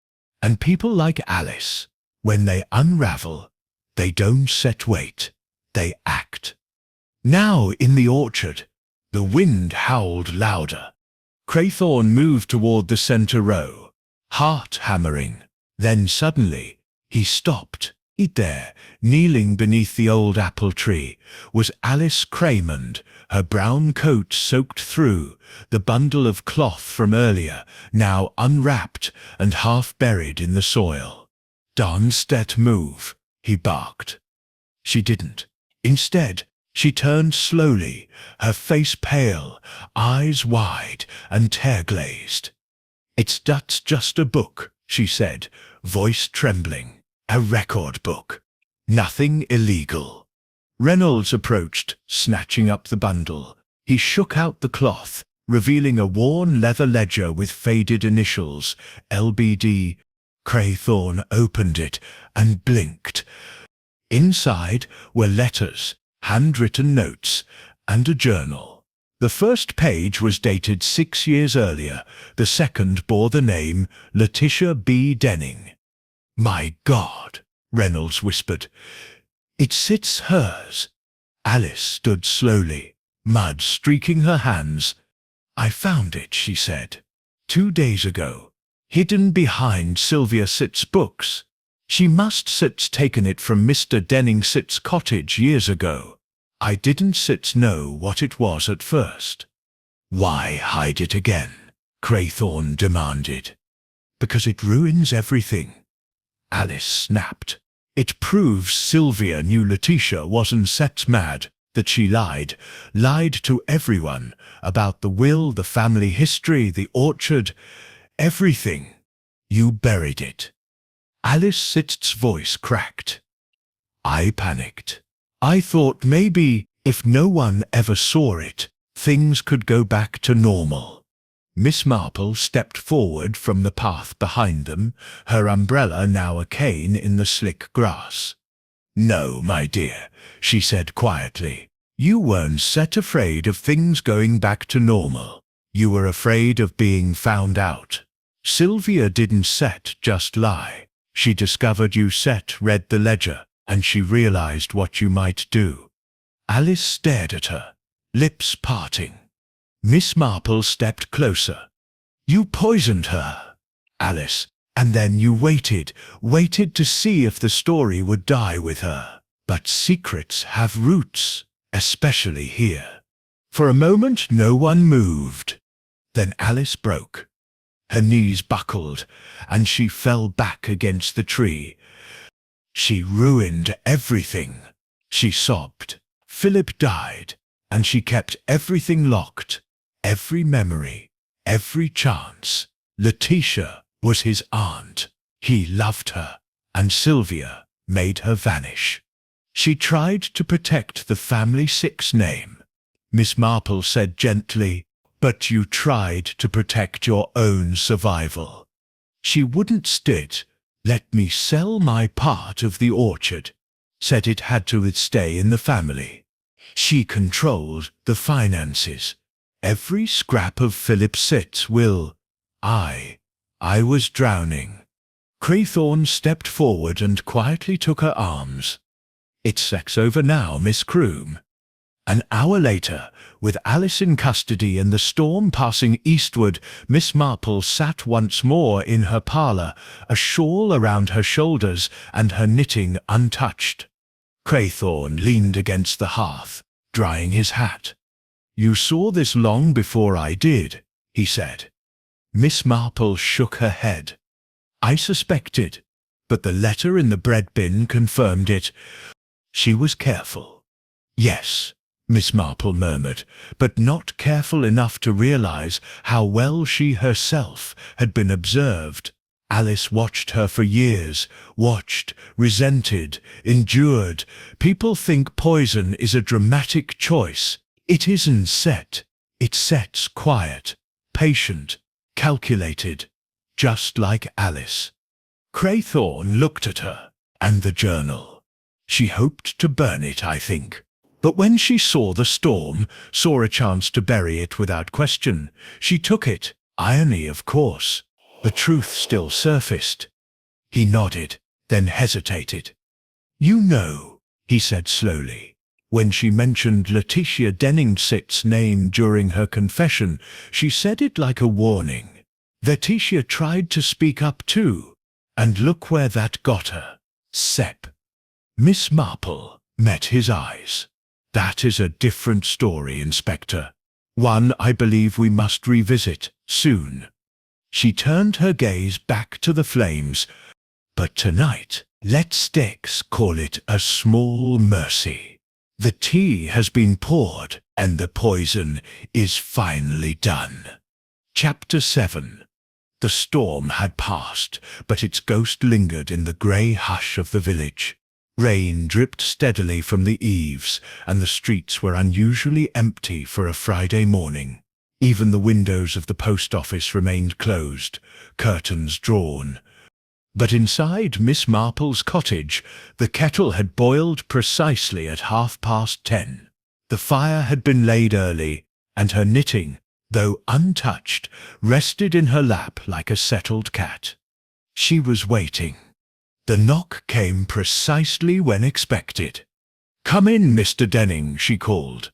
And people like Alice, when they unravel, they don't wait, they act. Now in the orchard, the wind howled louder. Craythorne moved toward the center row, heart hammering. Then suddenly, he stopped. There, kneeling beneath the old apple tree, was Alice Craymond, her brown coat soaked through, the bundle of cloth from earlier, now unwrapped and half buried in the soil. "Don't move," he barked. She didn't. Instead, she turned slowly, her face pale, eyes wide and tear-glazed. "That's just a book," she said, voice trembling. "A record book. Nothing illegal." Reynolds approached, snatching up the bundle. He shook out the cloth, revealing a worn leather ledger with faded initials, LBD. Craythorne opened it and blinked. Inside were letters, handwritten notes, and a journal. The first page was dated 6 years earlier. The second bore the name Letitia B. Denning. "My God," Reynolds whispered. "It's hers." Alice stood slowly, mud streaking her hands. "I found it," she said. 2 days ago. Hidden behind Sylvia Sitt's books. She must taken it from Mr. Denning Sitt's cottage years ago. I didn't know what it was at first." "Why hide it again?" Craythorne demanded. "Because it ruins everything." Alice snapped. "It proves Sylvia knew Letitia wasn't mad, that she lied to everyone, about the will, the family history, the orchard, everything. You buried it." Alice Sitt's voice cracked. "I panicked. I thought maybe, if no one ever saw it, things could go back to normal." Miss Marple stepped forward from the path behind them, her umbrella now a cane in the slick grass. "No, my dear," she said quietly. "You weren't afraid of things going back to normal. You were afraid of being found out. Sylvia didn't just lie. She discovered you read the ledger, and she realized what you might do." Alice stared at her, lips parting. Miss Marple stepped closer. "You poisoned her, Alice, and then you waited to see if the story would die with her. But secrets have roots, especially here." For a moment no one moved. Then Alice broke. Her knees buckled, and she fell back against the tree. "She ruined everything," she sobbed. "Philip died, and she kept everything locked. Every memory, every chance. Letitia was his aunt. He loved her, and Sylvia made her vanish. She tried to protect the family name." Miss Marple said gently, "But you tried to protect your own survival." She wouldn't let me sell my part of the orchard. Said it had to stay in the family. She controlled the finances. Every scrap of Philip Sitt's will. I was drowning." Craythorne stepped forward and quietly took her arms. "It's over now, Miss Croom." An hour later, with Alice in custody and the storm passing eastward, Miss Marple sat once more in her parlour, a shawl around her shoulders and her knitting untouched. Craythorne leaned against the hearth, drying his hat. "You saw this long before I did," he said. Miss Marple shook her head. "I suspected, but the letter in the bread bin confirmed it." She was careful. "Yes," Miss Marple murmured, but not careful enough to realize how well she herself had been observed. Alice watched her for years, watched, resented, endured. People think poison is a dramatic choice. It isn't set. It sets quiet, patient, calculated, just like Alice. Craythorne looked at her, and the journal. She hoped to burn it, I think. But when she saw the storm, saw a chance to bury it without question, she took it. Irony, of course. The truth still surfaced. He nodded, then hesitated. "You know," he said slowly, "when she mentioned Letitia Dennings's name during her confession, she said it like a warning. Letitia tried to speak up too, and look where that got her. Sep." Miss Marple met his eyes. "That is a different story, Inspector. One I believe we must revisit soon." She turned her gaze back to the flames. "But tonight, let's call it a small mercy. The tea has been poured, and the poison is finally done." Chapter 7. The storm had passed, but its ghost lingered in the grey hush of the village. Rain dripped steadily from the eaves, and the streets were unusually empty for a Friday morning. Even the windows of the post office remained closed, curtains drawn. But inside Miss Marple's cottage, the kettle had boiled precisely at 10:30. The fire had been laid early, and her knitting, though untouched, rested in her lap like a settled cat. She was waiting. The knock came precisely when expected. "Come in, Mr. Denning," she called.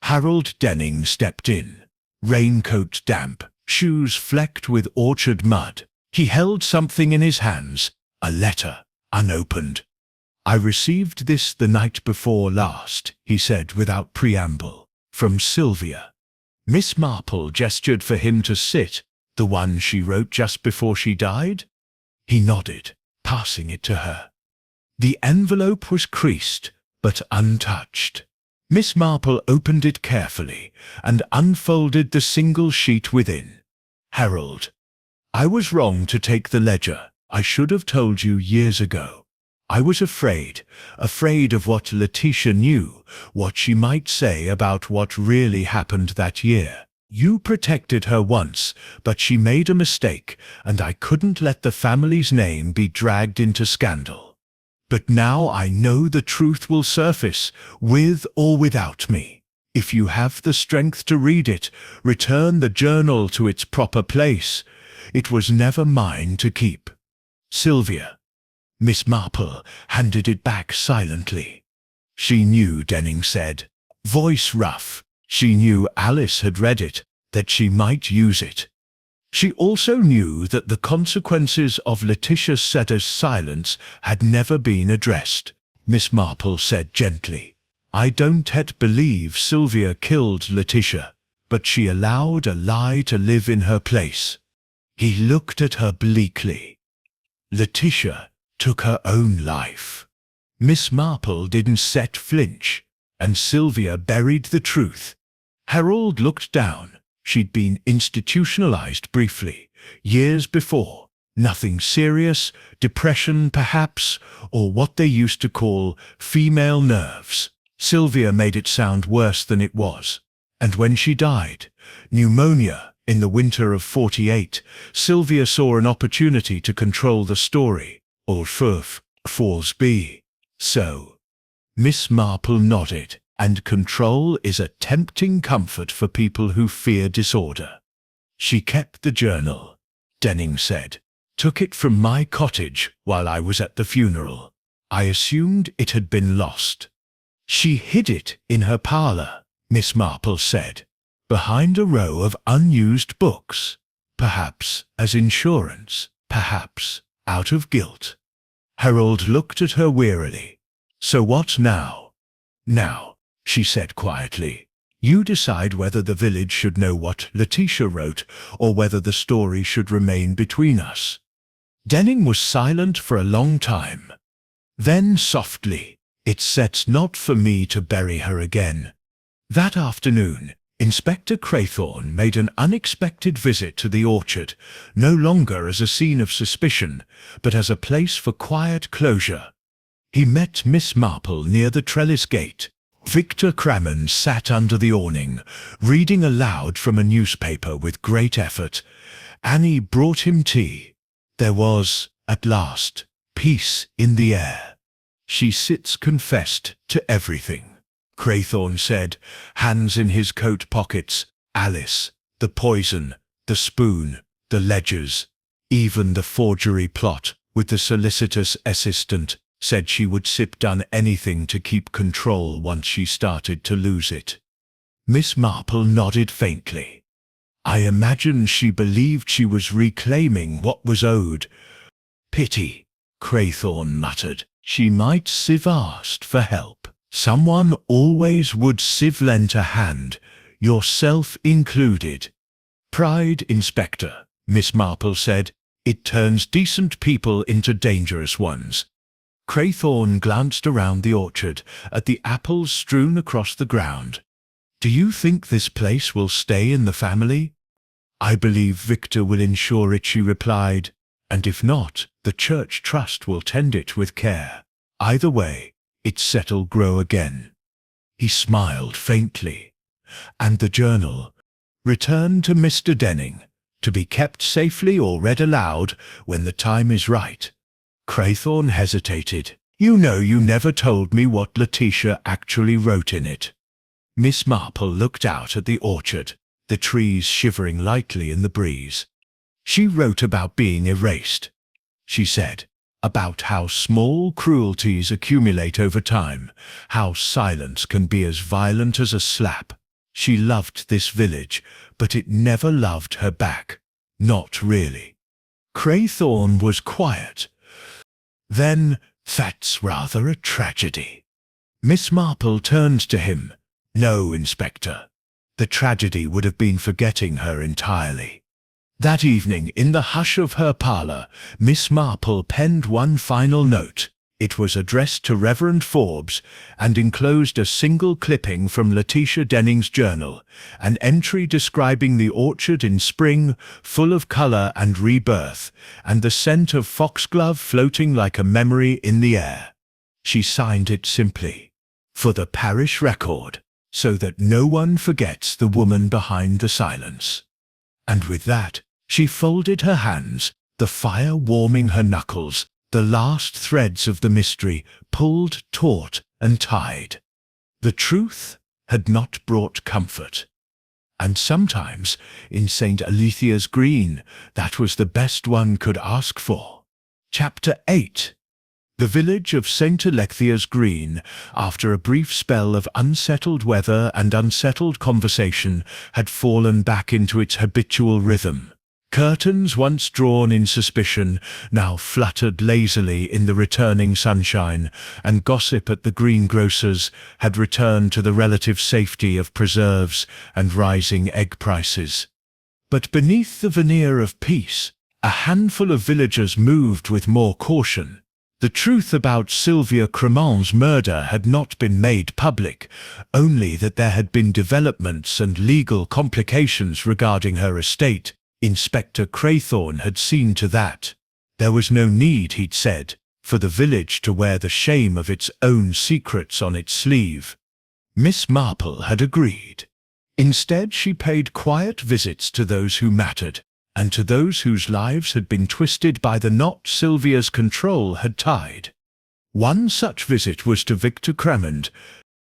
Harold Denning stepped in, raincoat damp, shoes flecked with orchard mud. He held something in his hands, a letter, unopened. "I received this the night before last," he said without preamble, "from Sylvia." Miss Marple gestured for him to sit. "The one she wrote just before she died?" He nodded, passing it to her. The envelope was creased, but untouched. Miss Marple opened it carefully and unfolded the single sheet within. "Harold, I was wrong to take the ledger. I should have told you years ago. I was afraid of what Letitia knew, what she might say about what really happened that year. You protected her once, but she made a mistake, and I couldn't let the family's name be dragged into scandal. But now I know the truth will surface, with or without me. If you have the strength to read it, return the journal to its proper place. It was never mine to keep. Sylvia." Miss Marple handed it back silently. She knew, Denning said, voice rough. She knew Alice had read it, that she might use it. She also knew that the consequences of Letitia Sedda's silence had never been addressed. Miss Marple said gently, "I don't yet believe Sylvia killed Letitia, but she allowed a lie to live in her place." He looked at her bleakly. "Letitia took her own life." Miss Marple didn't flinch, and Sylvia buried the truth. Harold looked down. She'd been institutionalized briefly, years before. Nothing serious, depression perhaps, or what they used to call female nerves. Sylvia made it sound worse than it was. And when she died, pneumonia, in the winter of 48, Sylvia saw an opportunity to control the story, or falls be. So, Miss Marple nodded. "And control is a tempting comfort for people who fear disorder." "She kept the journal," Denning said. "Took it from my cottage while I was at the funeral. I assumed it had been lost." She hid it in her parlour, Miss Marple said, behind a row of unused books, perhaps as insurance, perhaps out of guilt. Harold looked at her wearily. So what now? Now, she said quietly, you decide whether the village should know what Letitia wrote or whether the story should remain between us. Denning was silent for a long time. Then softly, it's set not for me to bury her again. That afternoon, Inspector Craythorne made an unexpected visit to the orchard, no longer as a scene of suspicion, but as a place for quiet closure. He met Miss Marple near the trellis gate. Victor Crammond sat under the awning, reading aloud from a newspaper with great effort. Annie brought him tea. There was, at last, peace in the air. She sits confessed to everything, Craythorne said, hands in his coat pockets. Alice, the poison, the spoon, the ledgers, even the forgery plot with the solicitous assistant, said she would sit done anything to keep control once she started to lose it. Miss Marple nodded faintly. I imagine she believed she was reclaiming what was owed. Pity, Craythorne muttered. She might sieve asked for help. Someone always would sieve lent a hand, yourself included. Pride, Inspector, Miss Marple said. It turns decent people into dangerous ones. Craythorne glanced around the orchard, at the apples strewn across the ground. Do you think this place will stay in the family? I believe Victor will ensure it, she replied, and if not, the church trust will tend it with care. Either way, its set'll grow again. He smiled faintly. And the journal? Returned to Mr. Denning, to be kept safely or read aloud when the time is right. Craythorne hesitated. You know you never told me what Letitia actually wrote in it. Miss Marple looked out at the orchard, the trees shivering lightly in the breeze. She wrote about being erased, she said, about how small cruelties accumulate over time, how silence can be as violent as a slap. She loved this village, but it never loved her back. Not really. Craythorne was quiet. Then, that's rather a tragedy. Miss Marple turned to him. No, Inspector. The tragedy would have been forgetting her entirely. That evening, in the hush of her parlour, Miss Marple penned one final note. It was addressed to Reverend Forbes, and enclosed a single clipping from Letitia Denning's journal, an entry describing the orchard in spring, full of colour and rebirth, and the scent of foxglove floating like a memory in the air. She signed it simply, for the parish record, so that no one forgets the woman behind the silence. And with that, she folded her hands, the fire warming her knuckles, the last threads of the mystery pulled taut and tied. The truth had not brought comfort. And sometimes, in St. Alethea's Green, that was the best one could ask for. Chapter 8. The village of St. Alethea's Green, after a brief spell of unsettled weather and unsettled conversation, had fallen back into its habitual rhythm. Curtains once drawn in suspicion now fluttered lazily in the returning sunshine, and gossip at the greengrocer's had returned to the relative safety of preserves and rising egg prices. But beneath the veneer of peace, a handful of villagers moved with more caution. The truth about Sylvia Cremont's murder had not been made public, only that there had been developments and legal complications regarding her estate. Inspector Craythorne had seen to that. There was no need, he'd said, for the village to wear the shame of its own secrets on its sleeve. Miss Marple had agreed. Instead, she paid quiet visits to those who mattered, and to those whose lives had been twisted by the knot Sylvia's control had tied. One such visit was to Victor Crammond.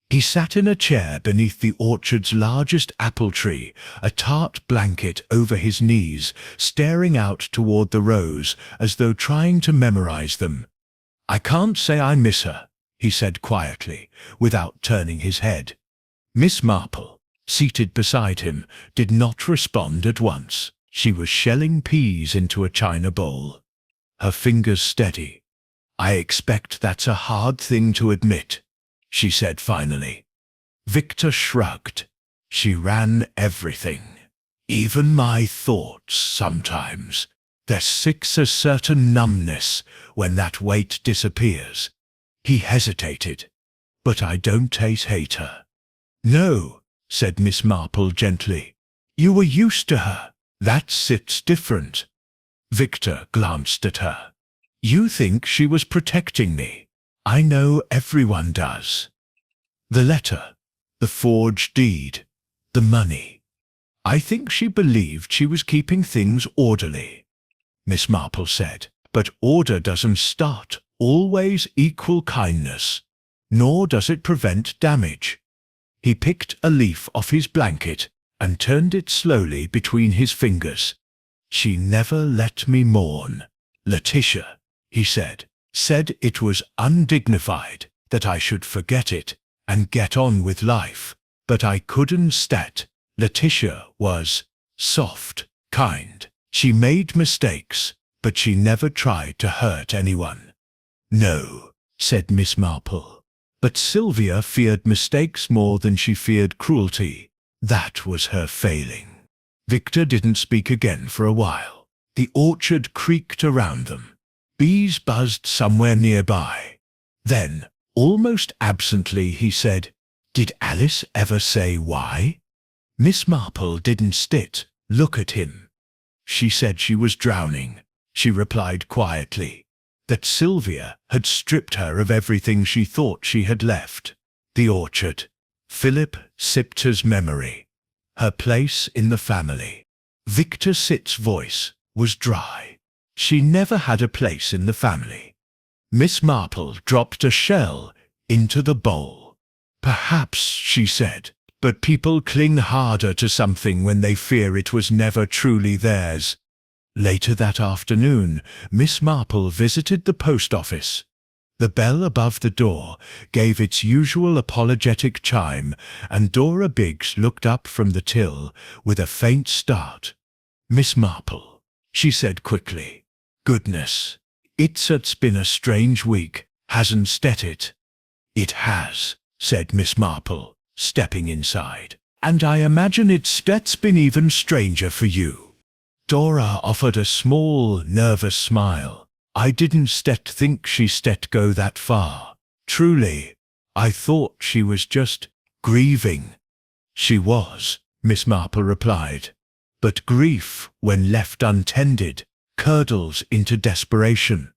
He sat in a chair beneath the orchard's largest apple tree, a tart blanket over his knees, staring out toward the rows as though trying to memorize them. I can't say I miss her, he said quietly, without turning his head. Miss Marple, seated beside him, did not respond at once. She was shelling peas into a china bowl, her fingers steady. "I expect that's a hard thing to admit," she said finally. Victor shrugged. "She ran everything. Even my thoughts sometimes. There's a certain numbness when that weight disappears." He hesitated. "But I don't hate her." "No," said Miss Marple gently. "You were used to her. It's different." Victor glanced at her. "You think she was protecting me. I know everyone does. The letter, the forged deed, the money. I think she believed she was keeping things orderly," Miss Marple said. "But order doesn't always equal kindness, nor does it prevent damage." He picked a leaf off his blanket and turned it slowly between his fingers. "She never let me mourn. Letitia," he said it was undignified, that I should forget it and get on with life. But I couldn't. Letitia was soft, kind. She made mistakes, but she never tried to hurt anyone." "No," said Miss Marple. "But Sylvia feared mistakes more than she feared cruelty. That was her failing." Victor didn't speak again for a while. The orchard creaked around them. Bees buzzed somewhere nearby. Then, almost absently, he said, "Did Alice ever say why?" Miss Marple didn't look at him. "She said she was drowning," she replied quietly. "That Sylvia had stripped her of everything she thought she had left. The orchard, Philip Sipter's memory, her place in the family." Victor Sitt's voice was dry. "She never had a place in the family." Miss Marple dropped a shell into the bowl. "Perhaps," she said, "but people cling harder to something when they fear it was never truly theirs." Later that afternoon, Miss Marple visited the post office. The bell above the door gave its usual apologetic chime, and Dora Biggs looked up from the till with a faint start. "Miss Marple," she said quickly. "Goodness, it's been a strange week, hasn't it?" "It has," said Miss Marple, stepping inside. "And I imagine it's been even stranger for you." Dora offered a small, nervous smile. "I didn't think she'd go that far. Truly, I thought she was just grieving." "She was," Miss Marple replied. "But grief, when left untended, curdles into desperation."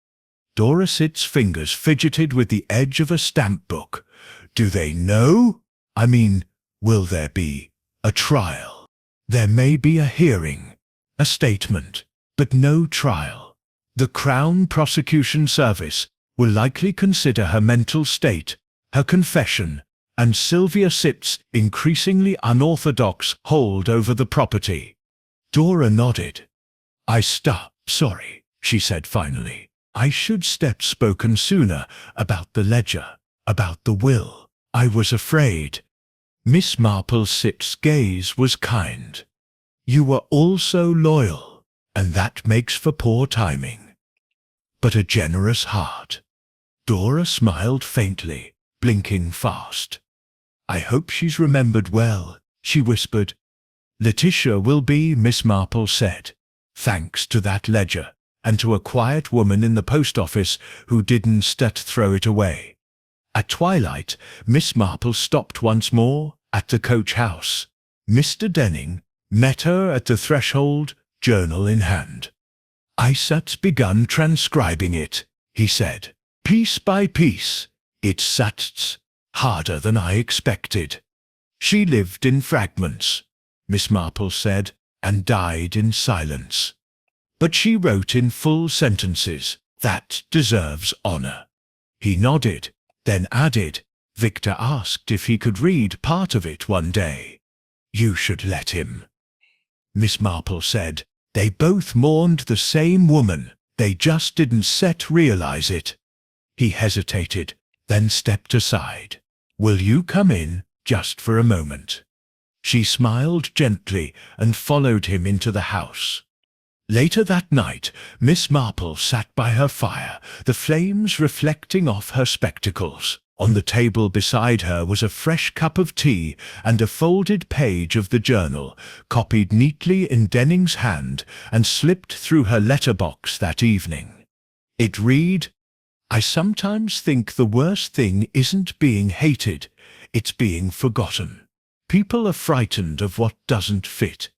Dora Sitt's fingers fidgeted with the edge of a stamp book. "Do they know? I mean, will there be a trial?" "There may be a hearing, a statement, but no trial. The Crown Prosecution Service will likely consider her mental state, her confession, and Sylvia Sitt's increasingly unorthodox hold over the property." Dora nodded. "Sorry," she said finally. "I should spoken sooner about the ledger, about the will. I was afraid." Miss Marple Sitt's gaze was kind. "You were also loyal, and that makes for poor timing. But a generous heart." Dora smiled faintly, blinking fast. "I hope she's remembered well," she whispered. "Letitia will be," Miss Marple said, "thanks to that ledger, and to a quiet woman in the post office who didn't throw it away." At twilight, Miss Marple stopped once more at the coach house. Mr. Denning met her at the threshold, journal in hand. "Begun transcribing it," he said, "piece by piece. It's harder than I expected." "She lived in fragments," Miss Marple said, "and died in silence. But she wrote in full sentences. That deserves honor." He nodded, then added, "Victor asked if he could read part of it one day. You should let him." Miss Marple said, "They both mourned the same woman. They just didn't realize it." He hesitated, then stepped aside. "Will you come in, just for a moment?" She smiled gently and followed him into the house. Later that night, Miss Marple sat by her fire, the flames reflecting off her spectacles. On the table beside her was a fresh cup of tea and a folded page of the journal, copied neatly in Denning's hand and slipped through her letterbox that evening. It read, "I sometimes think the worst thing isn't being hated, it's being forgotten. People are frightened of what doesn't fit.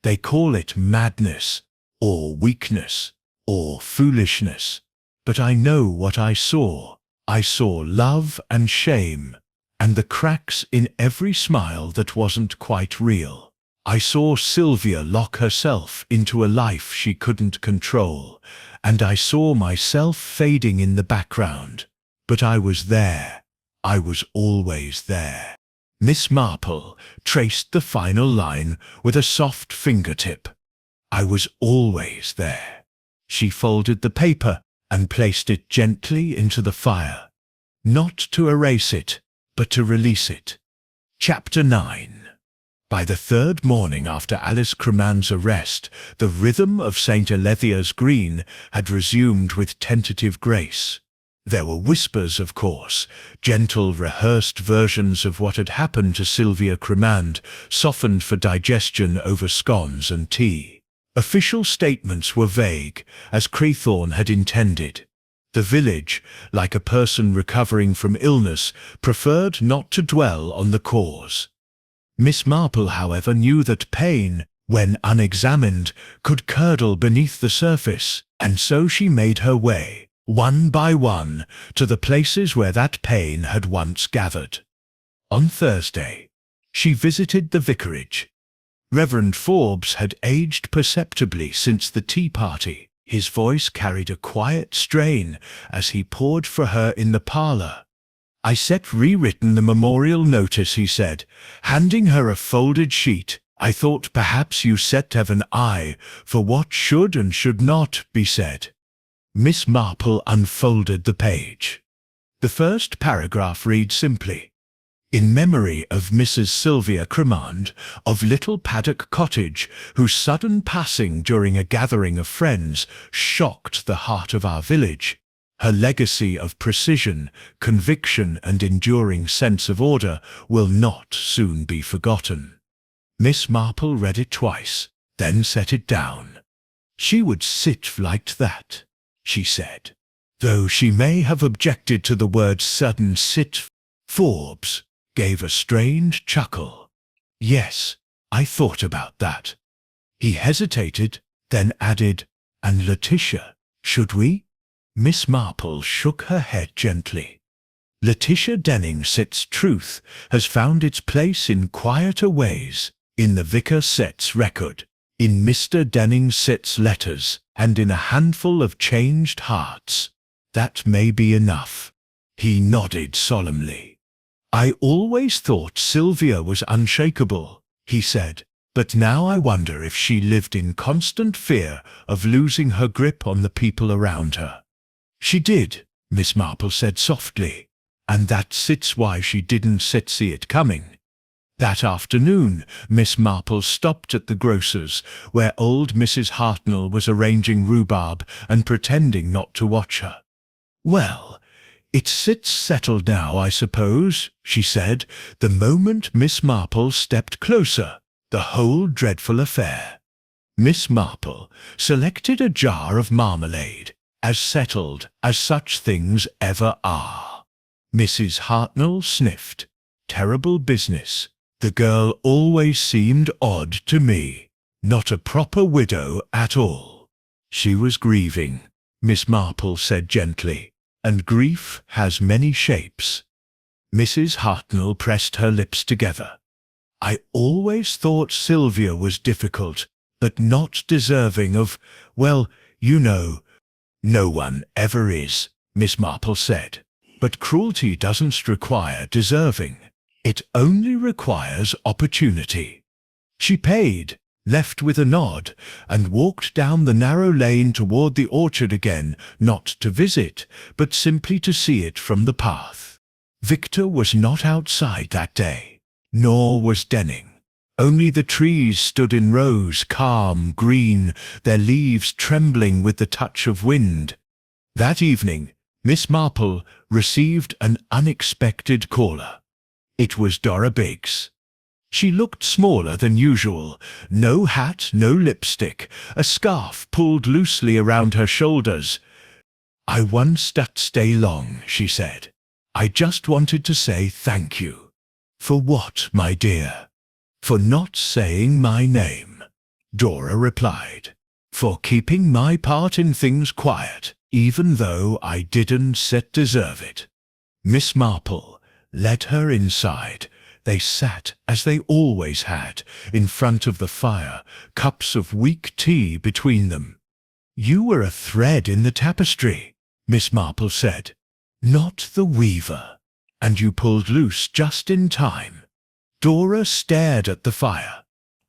They call it madness, or weakness, or foolishness. But I know what I saw. I saw love and shame, and the cracks in every smile that wasn't quite real. I saw Sylvia lock herself into a life she couldn't control, and I saw myself fading in the background. But I was there. I was always there." Miss Marple traced the final line with a soft fingertip. "I was always there." She folded the paper and placed it gently into the fire, not to erase it, but to release it. Chapter 9. By the third morning after Alice Cremand's arrest, the rhythm of St. Alethea's Green had resumed with tentative grace. There were whispers, of course, gentle, rehearsed versions of what had happened to Sylvia Cremand, softened for digestion over scones and tea. Official statements were vague, as Craythorne had intended. The village, like a person recovering from illness, preferred not to dwell on the cause. Miss Marple, however, knew that pain, when unexamined, could curdle beneath the surface, and so she made her way, one by one, to the places where that pain had once gathered. On Thursday, she visited the vicarage. Reverend Forbes had aged perceptibly since the tea party. His voice carried a quiet strain as he poured for her in the parlour. "I set rewritten the memorial notice," he said, handing her a folded sheet. "I thought perhaps you set have an eye for what should and should not be said." Miss Marple unfolded the page. The first paragraph read simply, "In memory of Mrs. Sylvia Cremand, of Little Paddock Cottage, whose sudden passing during a gathering of friends shocked the heart of our village. Her legacy of precision, conviction and enduring sense of order will not soon be forgotten." Miss Marple read it twice, then set it down. "She would sit like that," she said, though she may have objected to the word sudden sit. Forbes gave a strange chuckle. "Yes, I thought about that." He hesitated, then added, "And Letitia, should we?" Miss Marple shook her head gently. "Letitia Denning Sit's truth has found its place in quieter ways, in the Vicar Set's record, in Mr. Denning Sit's letters, and in a handful of changed hearts. That may be enough." He nodded solemnly. "I always thought Sylvia was unshakable," he said, "but now I wonder if she lived in constant fear of losing her grip on the people around her." "She did," Miss Marple said softly, "and that's why she didn't see it coming." That afternoon, Miss Marple stopped at the grocer's, where old Mrs. Hartnell was arranging rhubarb and pretending not to watch her. "Well, it's settled now, I suppose," she said, the moment Miss Marple stepped closer, "the whole dreadful affair." Miss Marple selected a jar of marmalade, as settled as such things ever are. Mrs. Hartnell sniffed. "Terrible business. The girl always seemed odd to me. Not a proper widow at all." "She was grieving," Miss Marple said gently, "and grief has many shapes." Mrs. Hartnell pressed her lips together. "I always thought Sylvia was difficult, but not deserving of, well, you know." "No one ever is," Miss Marple said. "But cruelty doesn't require deserving. It only requires opportunity." She paid, left with a nod, and walked down the narrow lane toward the orchard again, not to visit, but simply to see it from the path. Victor was not outside that day, nor was Denning. Only the trees stood in rows, calm, green, their leaves trembling with the touch of wind. That evening, Miss Marple received an unexpected caller. It was Dora Biggs. She looked smaller than usual, no hat, no lipstick, a scarf pulled loosely around her shoulders. "I once that stay long," she said. "I just wanted to say thank you." "For what, my dear?" "For not saying my name," Dora replied. "For keeping my part in things quiet, even though I didn't deserve it." Miss Marple led her inside. They sat, as they always had, in front of the fire, cups of weak tea between them. "You were a thread in the tapestry," Miss Marple said, "not the weaver, and you pulled loose just in time." Dora stared at the fire.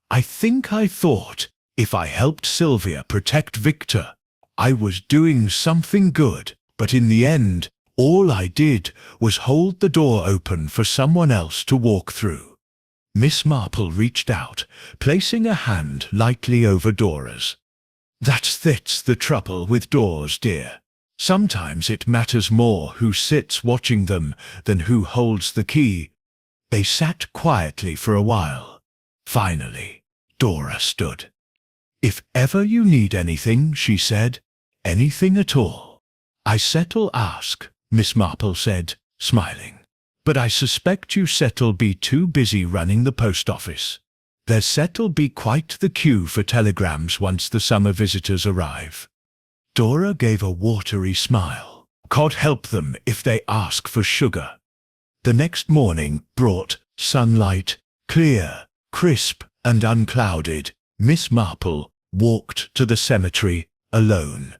"I think I thought, if I helped Sylvia protect Victor, I was doing something good, but in the end, all I did was hold the door open for someone else to walk through." Miss Marple reached out, placing a hand lightly over Dora's. "That's the trouble with doors, dear. Sometimes it matters more who sits watching them than who holds the key." They sat quietly for a while. Finally, Dora stood. "If ever you need anything," she said, "anything at all." "I settle ask," Miss Marple said, smiling. "But I suspect you settle be too busy running the post office. There settle be quite the queue for telegrams once the summer visitors arrive." Dora gave a watery smile. "God help them if they ask for sugar." The next morning brought sunlight, clear, crisp, and unclouded. Miss Marple walked to the cemetery alone.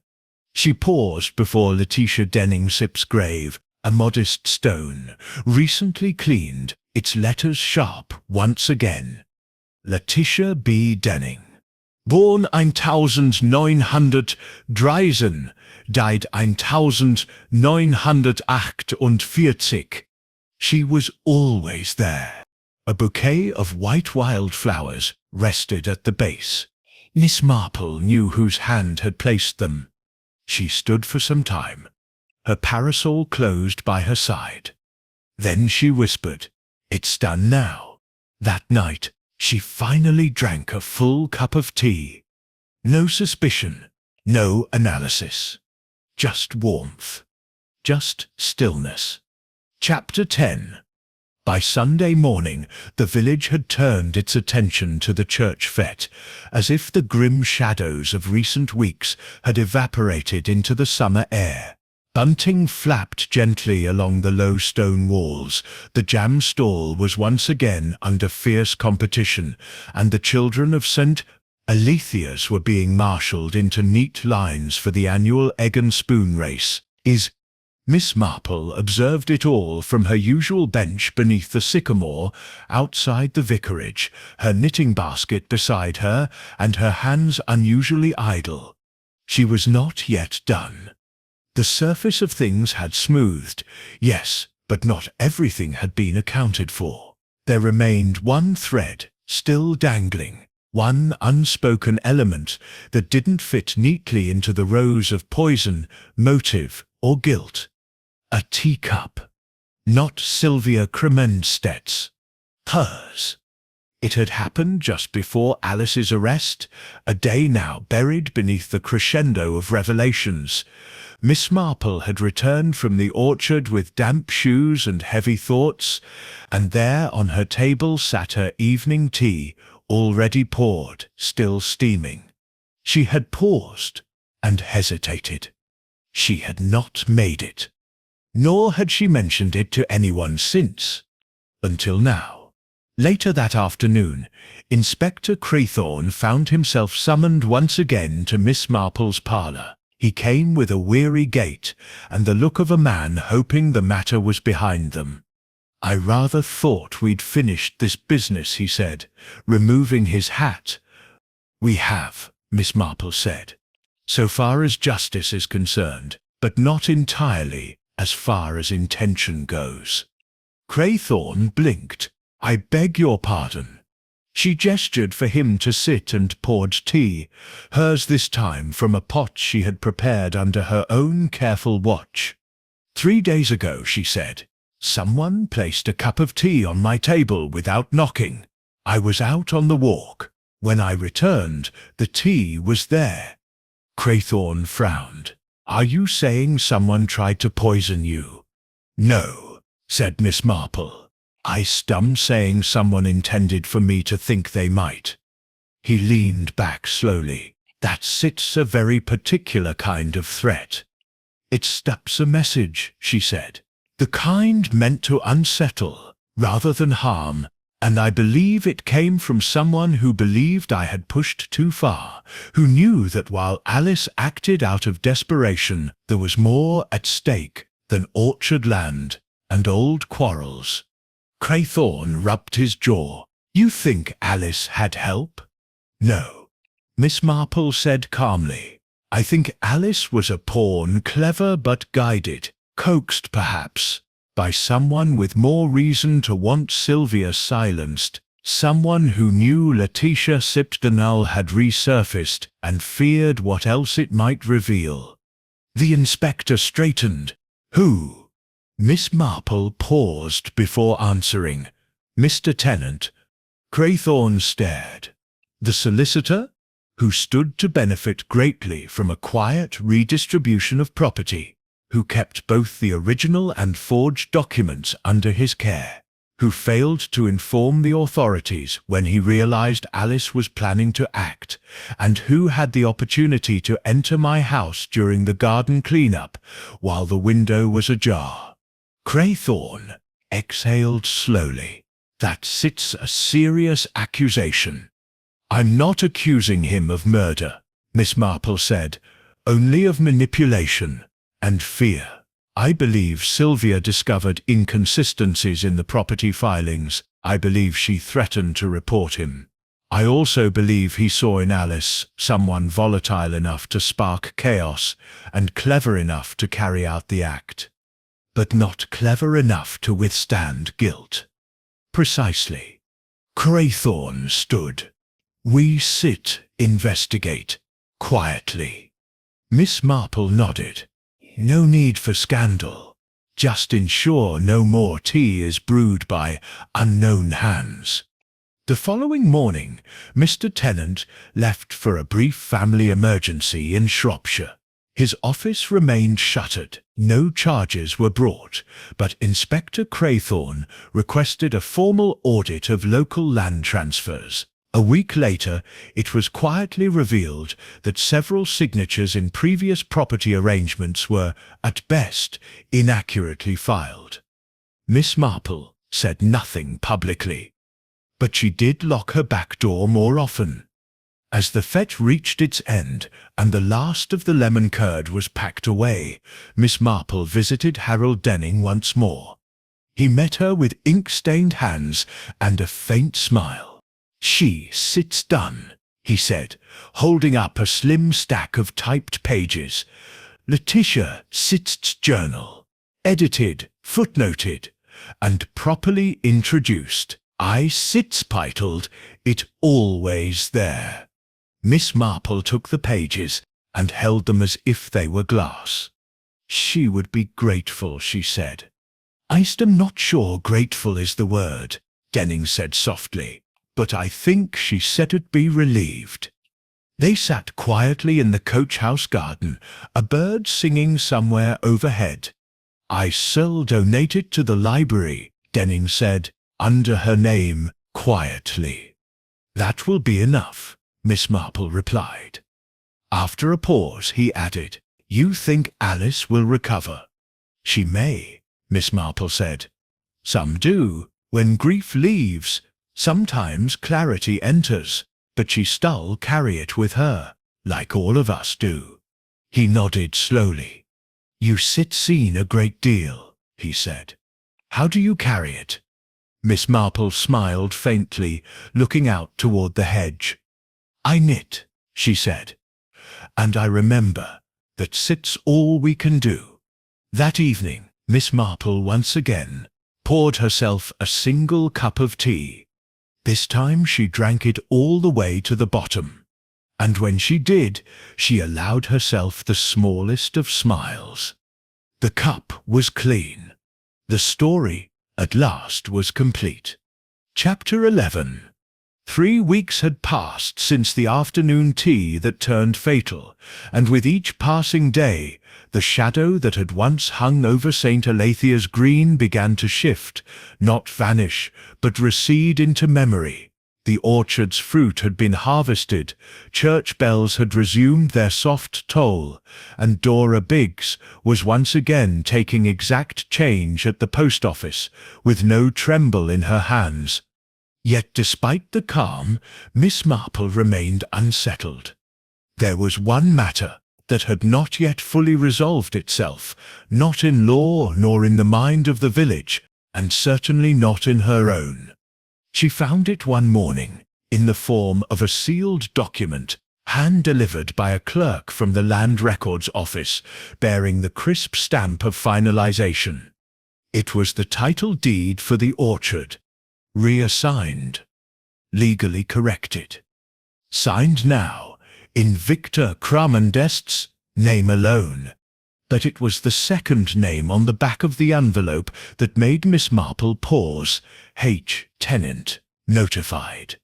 She paused before Letitia Denningsip's grave, a modest stone, recently cleaned, its letters sharp once again. Letitia B. Denning. Born 1913, died 1948. She was always there. A bouquet of white wildflowers rested at the base. Miss Marple knew whose hand had placed them. She stood for some time, her parasol closed by her side. Then she whispered, "It's done now." That night, she finally drank a full cup of tea. No suspicion, no analysis. Just warmth. Just stillness. Chapter 10. By Sunday morning, the village had turned its attention to the church fete, as if the grim shadows of recent weeks had evaporated into the summer air. Bunting flapped gently along the low stone walls. The jam stall was once again under fierce competition, and the children of St. Alethea's were being marshalled into neat lines for the annual egg and spoon race. Miss Marple observed it all from her usual bench beneath the sycamore outside the vicarage, her knitting basket beside her, and her hands unusually idle. She was not yet done. The surface of things had smoothed, yes, but not everything had been accounted for. There remained one thread, still dangling, one unspoken element that didn't fit neatly into the rows of poison, motive, or guilt. A teacup. Not Sylvia Kremenstedt's. Hers. It had happened just before Alice's arrest, a day now buried beneath the crescendo of revelations. Miss Marple had returned from the orchard with damp shoes and heavy thoughts, and there on her table sat her evening tea, already poured, still steaming. She had paused and hesitated. She had not made it. Nor had she mentioned it to anyone since. Until now. Later that afternoon, Inspector Craythorne found himself summoned once again to Miss Marple's parlour. He came with a weary gait, and the look of a man hoping the matter was behind them. "I rather thought we'd finished this business," he said, removing his hat. "We have," Miss Marple said, "so far as justice is concerned, but not entirely, as far as intention goes." Craythorne blinked. "I beg your pardon." She gestured for him to sit and poured tea, hers this time from a pot she had prepared under her own careful watch. "3 days ago," she said, "someone placed a cup of tea on my table without knocking. I was out on the walk. When I returned, the tea was there." Craythorne frowned. "Are you saying someone tried to poison you?" "No," said Miss Marple. "I'm saying someone intended for me to think they might." He leaned back slowly. "That's a very particular kind of threat." "It stops a message," she said. "The kind meant to unsettle, rather than harm, and I believe it came from someone who believed I had pushed too far, who knew that while Alice acted out of desperation, there was more at stake than orchard land and old quarrels." Craythorne rubbed his jaw. "You think Alice had help?" "No," Miss Marple said calmly. "I think Alice was a pawn, clever but guided, coaxed perhaps, by someone with more reason to want Sylvia silenced, someone who knew Letitia Sipdenall had resurfaced and feared what else it might reveal." The inspector straightened. "Who?" Miss Marple paused before answering. "Mr. Tennant." Craythorne stared. "The solicitor?" "Who stood to benefit greatly from a quiet redistribution of property, who kept both the original and forged documents under his care, who failed to inform the authorities when he realized Alice was planning to act, and who had the opportunity to enter my house during the garden cleanup while the window was ajar." Craythorne exhaled slowly. "That's a serious accusation." "I'm not accusing him of murder," Miss Marple said, "only of manipulation and fear. I believe Sylvia discovered inconsistencies in the property filings. I believe she threatened to report him. I also believe he saw in Alice someone volatile enough to spark chaos and clever enough to carry out the act, but not clever enough to withstand guilt." "Precisely." Craythorne stood. "We investigate, quietly." Miss Marple nodded. "No need for scandal. Just ensure no more tea is brewed by unknown hands." The following morning, Mr. Tennant left for a brief family emergency in Shropshire. His office remained shuttered. No charges were brought, but Inspector Craythorne requested a formal audit of local land transfers. A week later, it was quietly revealed that several signatures in previous property arrangements were, at best, inaccurately filed. Miss Marple said nothing publicly, but she did lock her back door more often. As the fete reached its end and the last of the lemon curd was packed away, Miss Marple visited Harold Denning once more. He met her with ink-stained hands and a faint smile. "She sits done," he said, holding up a slim stack of typed pages. "Letitia sits journal, edited, footnoted, and properly introduced. I sits titled, it always there." Miss Marple took the pages and held them as if they were glass. "She would be grateful," she said. "I'm not sure grateful is the word," Denning said softly, "but I think she said'd be relieved." They sat quietly in the coach-house garden, a bird singing somewhere overhead. "I shall donate it to the library," Denning said, under her name, quietly. "That will be enough," Miss Marple replied. After a pause, he added, "You think Alice will recover?" "She may," Miss Marple said. "Some do. When grief leaves, sometimes clarity enters, but she still carry it with her, like all of us do." He nodded slowly. "You seen a great deal," he said. "How do you carry it?" Miss Marple smiled faintly, looking out toward the hedge. "I knit," she said. "And I remember that's all we can do." That evening, Miss Marple once again poured herself a single cup of tea. This time she drank it all the way to the bottom, and when she did, she allowed herself the smallest of smiles. The cup was clean. The story, at last, was complete. Chapter 11. 3 weeks had passed since the afternoon tea that turned fatal, and with each passing day, the shadow that had once hung over St. Alethea's green began to shift, not vanish, but recede into memory. The orchard's fruit had been harvested, church bells had resumed their soft toll, and Dora Biggs was once again taking exact change at the post office, with no tremble in her hands. Yet despite the calm, Miss Marple remained unsettled. There was one matter that had not yet fully resolved itself, not in law nor in the mind of the village, and certainly not in her own. She found it one morning, in the form of a sealed document, hand-delivered by a clerk from the Land Records Office, bearing the crisp stamp of finalization. It was the title deed for the orchard, reassigned, legally corrected, signed now, in Victor Cramondest's name alone. But it was the second name on the back of the envelope that made Miss Marple pause. H. Tenant, notified.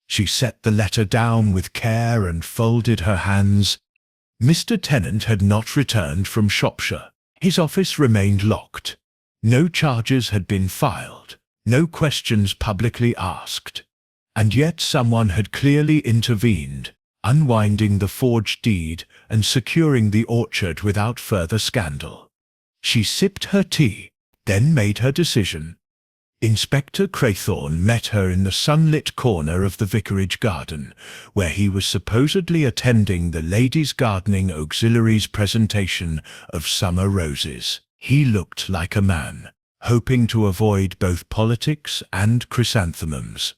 She set the letter down with care and folded her hands. Mr. Tennant had not returned from Shropshire. His office remained locked. No charges had been filed, no questions publicly asked. And yet someone had clearly intervened, unwinding the forged deed and securing the orchard without further scandal. She sipped her tea, then made her decision. Inspector Craythorne met her in the sunlit corner of the vicarage garden, where he was supposedly attending the Ladies' Gardening Auxiliary's presentation of summer roses. He looked like a man, hoping to avoid both politics and chrysanthemums.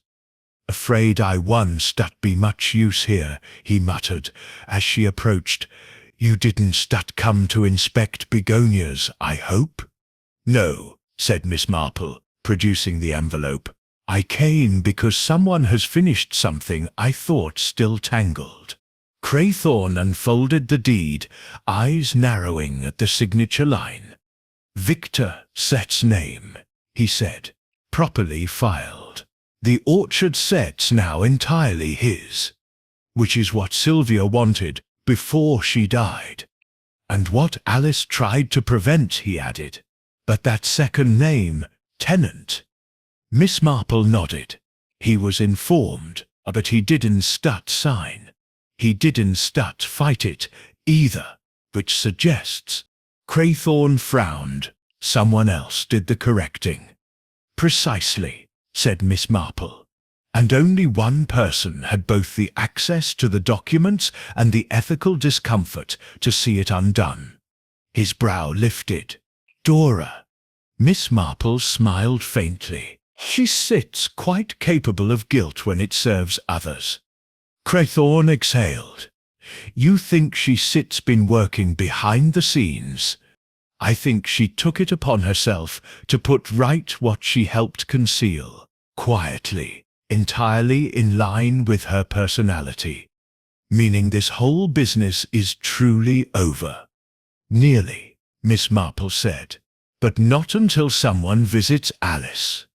"Afraid I won't be much use here," he muttered, as she approached. "You didn't come to inspect begonias, I hope?" "No," said Miss Marple, producing the envelope. "I came because someone has finished something I thought still tangled." Craythorne unfolded the deed, eyes narrowing at the signature line. "Victor Set's name," he said, "properly filed. The orchard set's now entirely his, which is what Sylvia wanted before she died, and what Alice tried to prevent," he added. "But that second name, Tenant." Miss Marple nodded. He was informed, but he didn't sign. He didn't fight it, either, which suggests. Craythorne frowned. Someone else did the correcting. "Precisely," said Miss Marple. "And only one person had both the access to the documents and the ethical discomfort to see it undone." His brow lifted. "Dora." Miss Marple smiled faintly. "She sits quite capable of guilt when it serves others." Craythorne exhaled. "You think she sits been working behind the scenes? I think she took it upon herself to put right what she helped conceal, quietly, entirely in line with her personality. Meaning this whole business is truly over." "Nearly," Miss Marple said. "But not until someone visits Alice."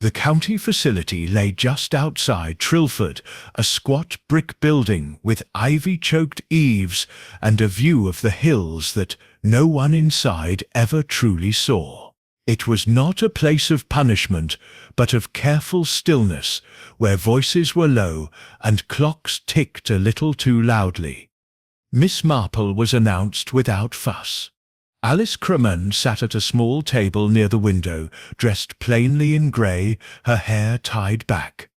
The county facility lay just outside Trilford, a squat brick building with ivy-choked eaves and a view of the hills that no one inside ever truly saw. It was not a place of punishment, but of careful stillness, where voices were low and clocks ticked a little too loudly. Miss Marple was announced without fuss. Alice Cramond sat at a small table near the window, dressed plainly in grey, her hair tied back.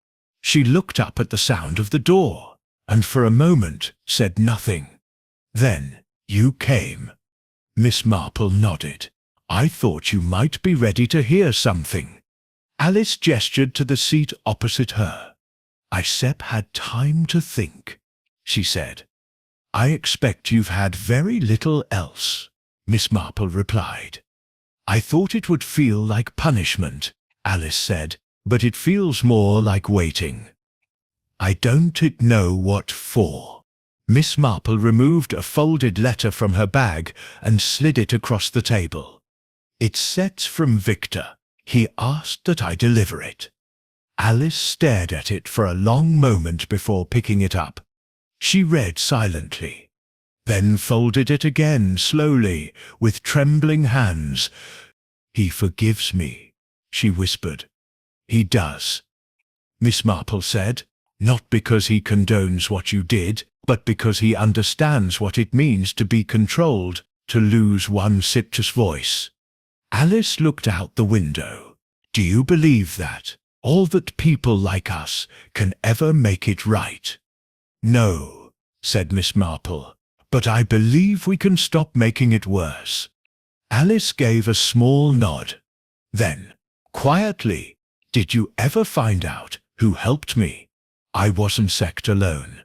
She looked up at the sound of the door, and for a moment said nothing. Then, "You came." Miss Marple nodded. "I thought you might be ready to hear something." Alice gestured to the seat opposite her. "I sep had time to think," she said. "I expect you've had very little else," Miss Marple replied. I thought it would feel like punishment, Alice said, but it feels more like waiting. I don't know what for. Miss Marple removed a folded letter from her bag and slid it across the table. It said from Victor. He asked that I deliver it. Alice stared at it for a long moment before picking it up. She read silently, then folded it again slowly, with trembling hands. "He forgives me," she whispered. "He does," Miss Marple said, "not because he condones what you did, but because he understands what it means to be controlled, to lose one's citrus voice." Alice looked out the window. "Do you believe that? All that people like us can ever make it right?" "No," said Miss Marple, "but I believe we can stop making it worse." Alice gave a small nod. Then, quietly, "Did you ever find out who helped me? I wasn't sect alone.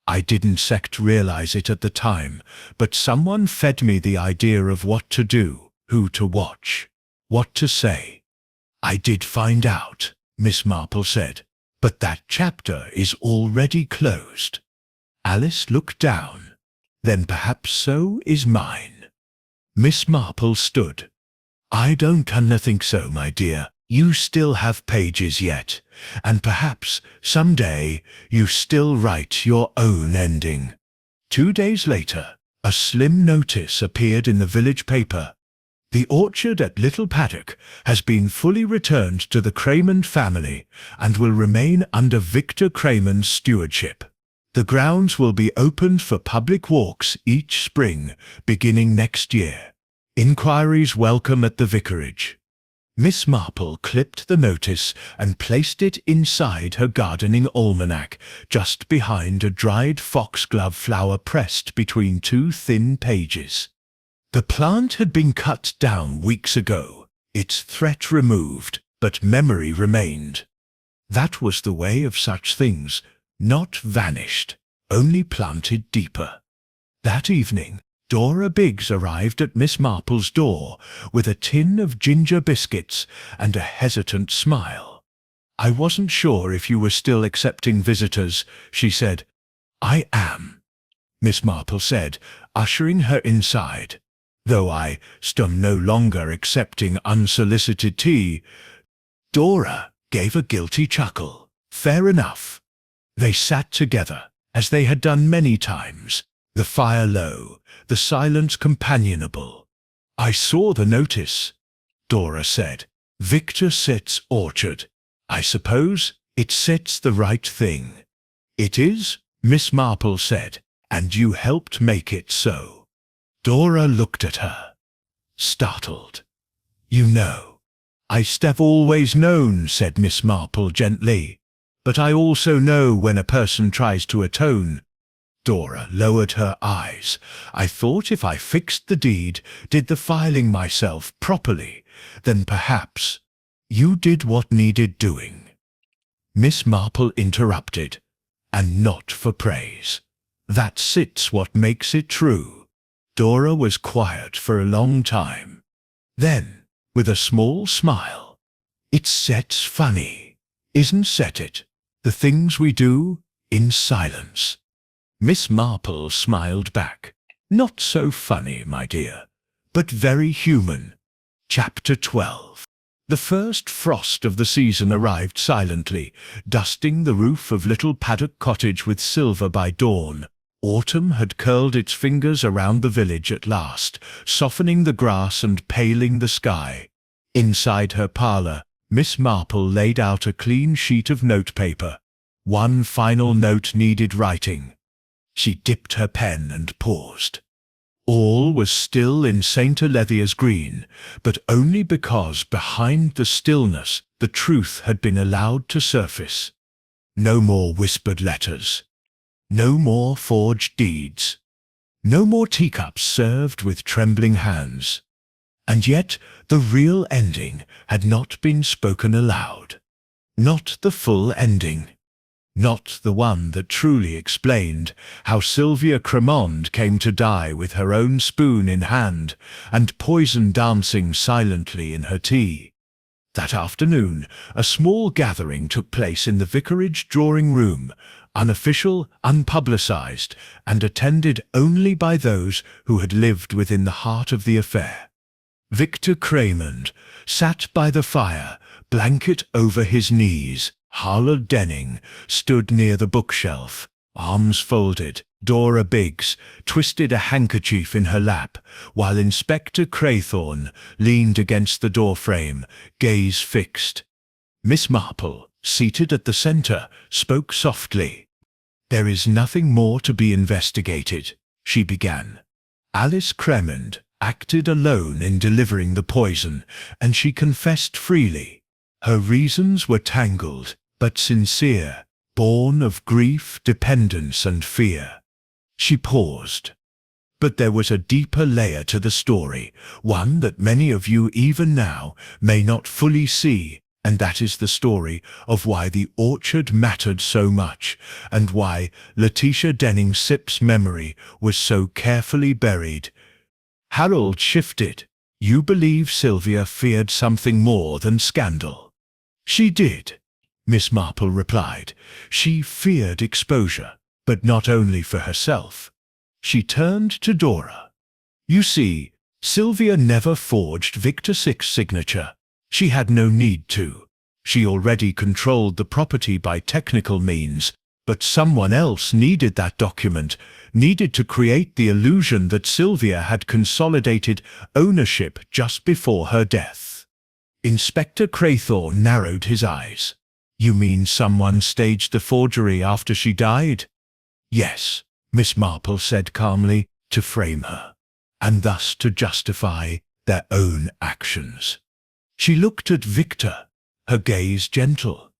I didn't realize it at the time, but someone fed me the idea of what to do, who to watch, what to say." "I did find out," Miss Marple said, "but that chapter is already closed." Alice looked down. "Then perhaps so is mine." Miss Marple stood. "I don't think so, my dear. You still have pages yet, and perhaps, someday, you still write your own ending." 2 days later, a slim notice appeared in the village paper. "The orchard at Little Paddock has been fully returned to the Craymond family and will remain under Victor Craymond's stewardship. The grounds will be opened for public walks each spring, beginning next year. Inquiries welcome at the vicarage." Miss Marple clipped the notice and placed it inside her gardening almanac, just behind a dried foxglove flower pressed between 2 thin pages. The plant had been cut down weeks ago, its threat removed, but memory remained. That was the way of such things, not vanished, only planted deeper. That evening, Dora Biggs arrived at Miss Marple's door with a tin of ginger biscuits and a hesitant smile. "I wasn't sure if you were still accepting visitors," she said. "I am," Miss Marple said, ushering her inside. "Though I am no longer accepting unsolicited tea." Dora gave a guilty chuckle. "Fair enough." They sat together, as they had done many times, the fire low, the silence companionable. "I saw the notice," Dora said. "Victor sets orchard. I suppose it sets the right thing." "It is," Miss Marple said, "and you helped make it so." Dora looked at her, startled. "You know." "I've always known," said Miss Marple gently. "But I also know when a person tries to atone." Dora lowered her eyes. "I thought if I fixed the deed, did the filing myself properly, then perhaps you did what needed doing." Miss Marple interrupted. "And not for praise. That's what makes it true." Dora was quiet for a long time. Then, with a small smile, "It's funny, isn't it? The things we do in silence." Miss Marple smiled back. "Not so funny, my dear, but very human." Chapter 12. The first frost of the season arrived silently, dusting the roof of Little Paddock Cottage with silver by dawn. Autumn had curled its fingers around the village at last, softening the grass and paling the sky. Inside her parlour, Miss Marple laid out a clean sheet of notepaper. One final note needed writing. She dipped her pen and paused. All was still in St. Alethea's green, but only because behind the stillness the truth had been allowed to surface. No more whispered letters. No more forged deeds. No more teacups served with trembling hands. And yet the real ending had not been spoken aloud. Not the full ending. not the one that truly explained how Sylvia Cremond came to die with her own spoon in hand and poison dancing silently in her tea. That afternoon, a small gathering took place in the vicarage drawing-room, unofficial, unpublicized, and attended only by those who had lived within the heart of the affair. Victor Cremond sat by the fire, blanket over his knees. Harlow Denning stood near the bookshelf, arms folded. Dora Biggs twisted a handkerchief in her lap, while Inspector Craythorne leaned against the doorframe, gaze fixed. Miss Marple, seated at the centre, spoke softly. "There is nothing more to be investigated," she began. "Alice Cremond acted alone in delivering the poison, and she confessed freely. Her reasons were tangled, but sincere, born of grief, dependence, and fear." She paused. "But there was a deeper layer to the story, one that many of you even now may not fully see, and that is the story of why the orchard mattered so much, and why Letitia Denning Sipp's memory was so carefully buried." Harold shifted. "You believe Sylvia feared something more than scandal?" "She did," Miss Marple replied. "She feared exposure, but not only for herself." She turned to Dora. "You see, Sylvia never forged Victor Sick's signature. She had no need to. She already controlled the property by technical means, but someone else needed that document, needed to create the illusion that Sylvia had consolidated ownership just before her death." Inspector Craythorne narrowed his eyes. "You mean someone staged the forgery after she died?" "Yes," Miss Marple said calmly, "to frame her, and thus to justify their own actions." She looked at Victor, her gaze gentle.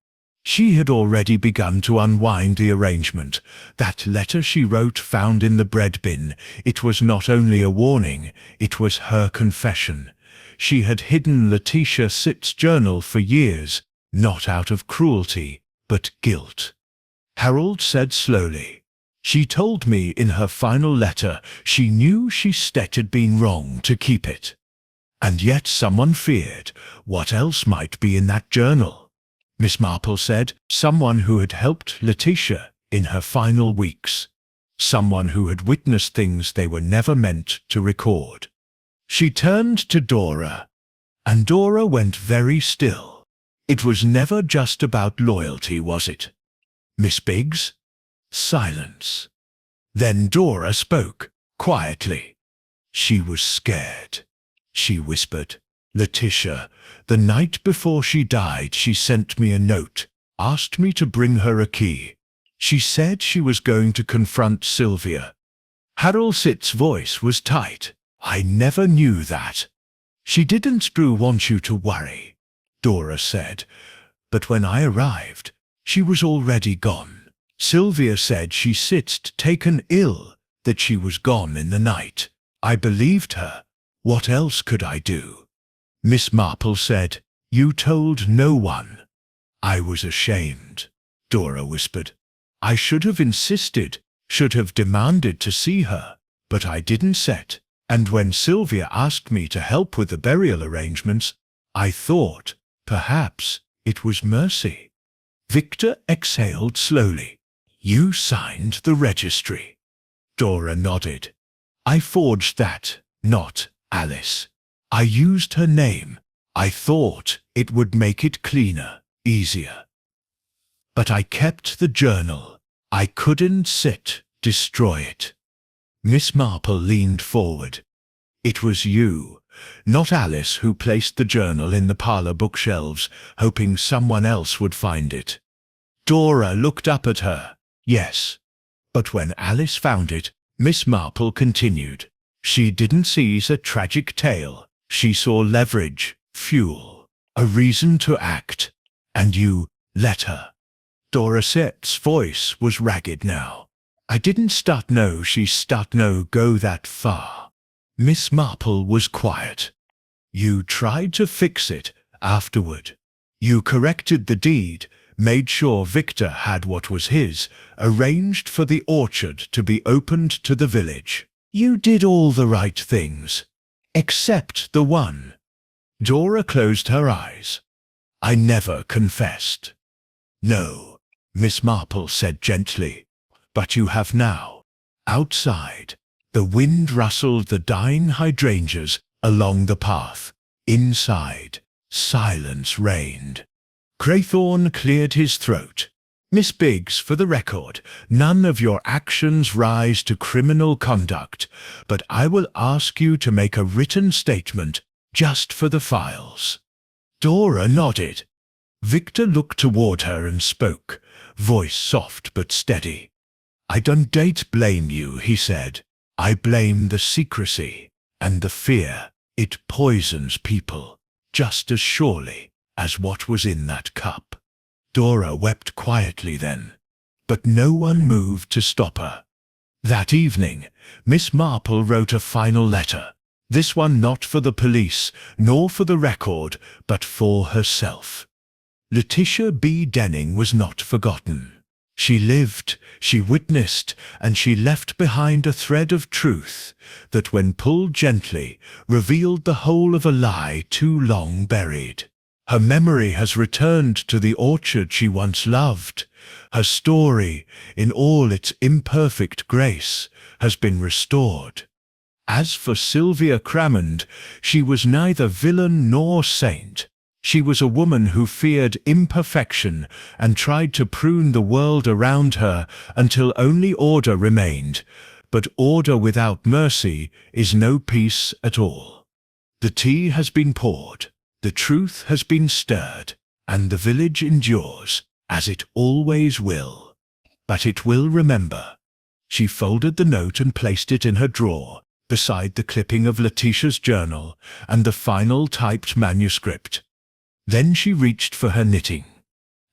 She had already begun to unwind the arrangement. That letter she wrote found in the bread bin, it was not only a warning, it was her confession. She had hidden Letitia Sitt's journal for years, not out of cruelty, but guilt. Harold said slowly, "She told me in her final letter she knew Stet had been wrong to keep it. And yet someone feared what else might be in that journal." Miss Marple said, "Someone who had helped Letitia in her final weeks. Someone who had witnessed things they were never meant to record." She turned to Dora, and Dora went very still. "It was never just about loyalty, was it, Miss Biggs?" Silence. Then Dora spoke, quietly. "She was scared," she whispered. "Letitia, the night before she died, she sent me a note, asked me to bring her a key. She said she was going to confront Sylvia." Harold Sitt's voice was tight. "I never knew that." "She didn't want you to worry," Dora said. "But when I arrived, she was already gone. Sylvia said Sitt'd taken ill, that she was gone in the night. I believed her. What else could I do?" Miss Marple said, "You told no one." "I was ashamed," Dora whispered. "I should have insisted, should have demanded to see her, but I didn't set. And when Sylvia asked me to help with the burial arrangements, I thought, perhaps, it was mercy." Victor exhaled slowly. "You signed the registry?" Dora nodded. "I forged that, not Alice. I used her name. I thought it would make it cleaner, easier. But I kept the journal. I couldn't destroy it." Miss Marple leaned forward. "It was you, not Alice, who placed the journal in the parlour bookshelves, hoping someone else would find it." Dora looked up at her. "Yes. But when Alice found it," Miss Marple continued, "she didn't seize a tragic tale. She saw leverage, fuel, a reason to act. And you let her." Dora Sitt's voice was ragged now. "I didn't go that far." Miss Marple was quiet. "You tried to fix it afterward. You corrected the deed, made sure Victor had what was his, arranged for the orchard to be opened to the village. You did all the right things. Except the one. Dora closed her eyes. I never confessed. No, Miss Marple said gently, but you have now. Outside, the wind rustled the dying hydrangeas along the path. Inside, silence reigned. Craythorne cleared his throat. Miss Biggs, for the record, none of your actions rise to criminal conduct, but I will ask you to make a written statement just for the files. Dora nodded. Victor looked toward her and spoke, voice soft but steady. I don't blame you, he said. I blame the secrecy and the fear. It poisons people, just as surely as what was in that cup. Dora wept quietly then, but no one moved to stop her. That evening, Miss Marple wrote a final letter, this one not for the police, nor for the record, but for herself. Letitia B. Denning was not forgotten. She lived, she witnessed, and she left behind a thread of truth that, when pulled gently, revealed the whole of a lie too long buried. Her memory has returned to the orchard she once loved. Her story, in all its imperfect grace, has been restored. As for Sylvia Crammond, she was neither villain nor saint. She was a woman who feared imperfection and tried to prune the world around her until only order remained. But order without mercy is no peace at all. The tea has been poured. The truth has been stirred, and the village endures, as it always will. But it will remember. She folded the note and placed it in her drawer, beside the clipping of Letitia's journal and the final typed manuscript. Then she reached for her knitting.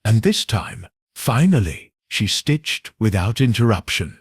And this time, finally, she stitched without interruption.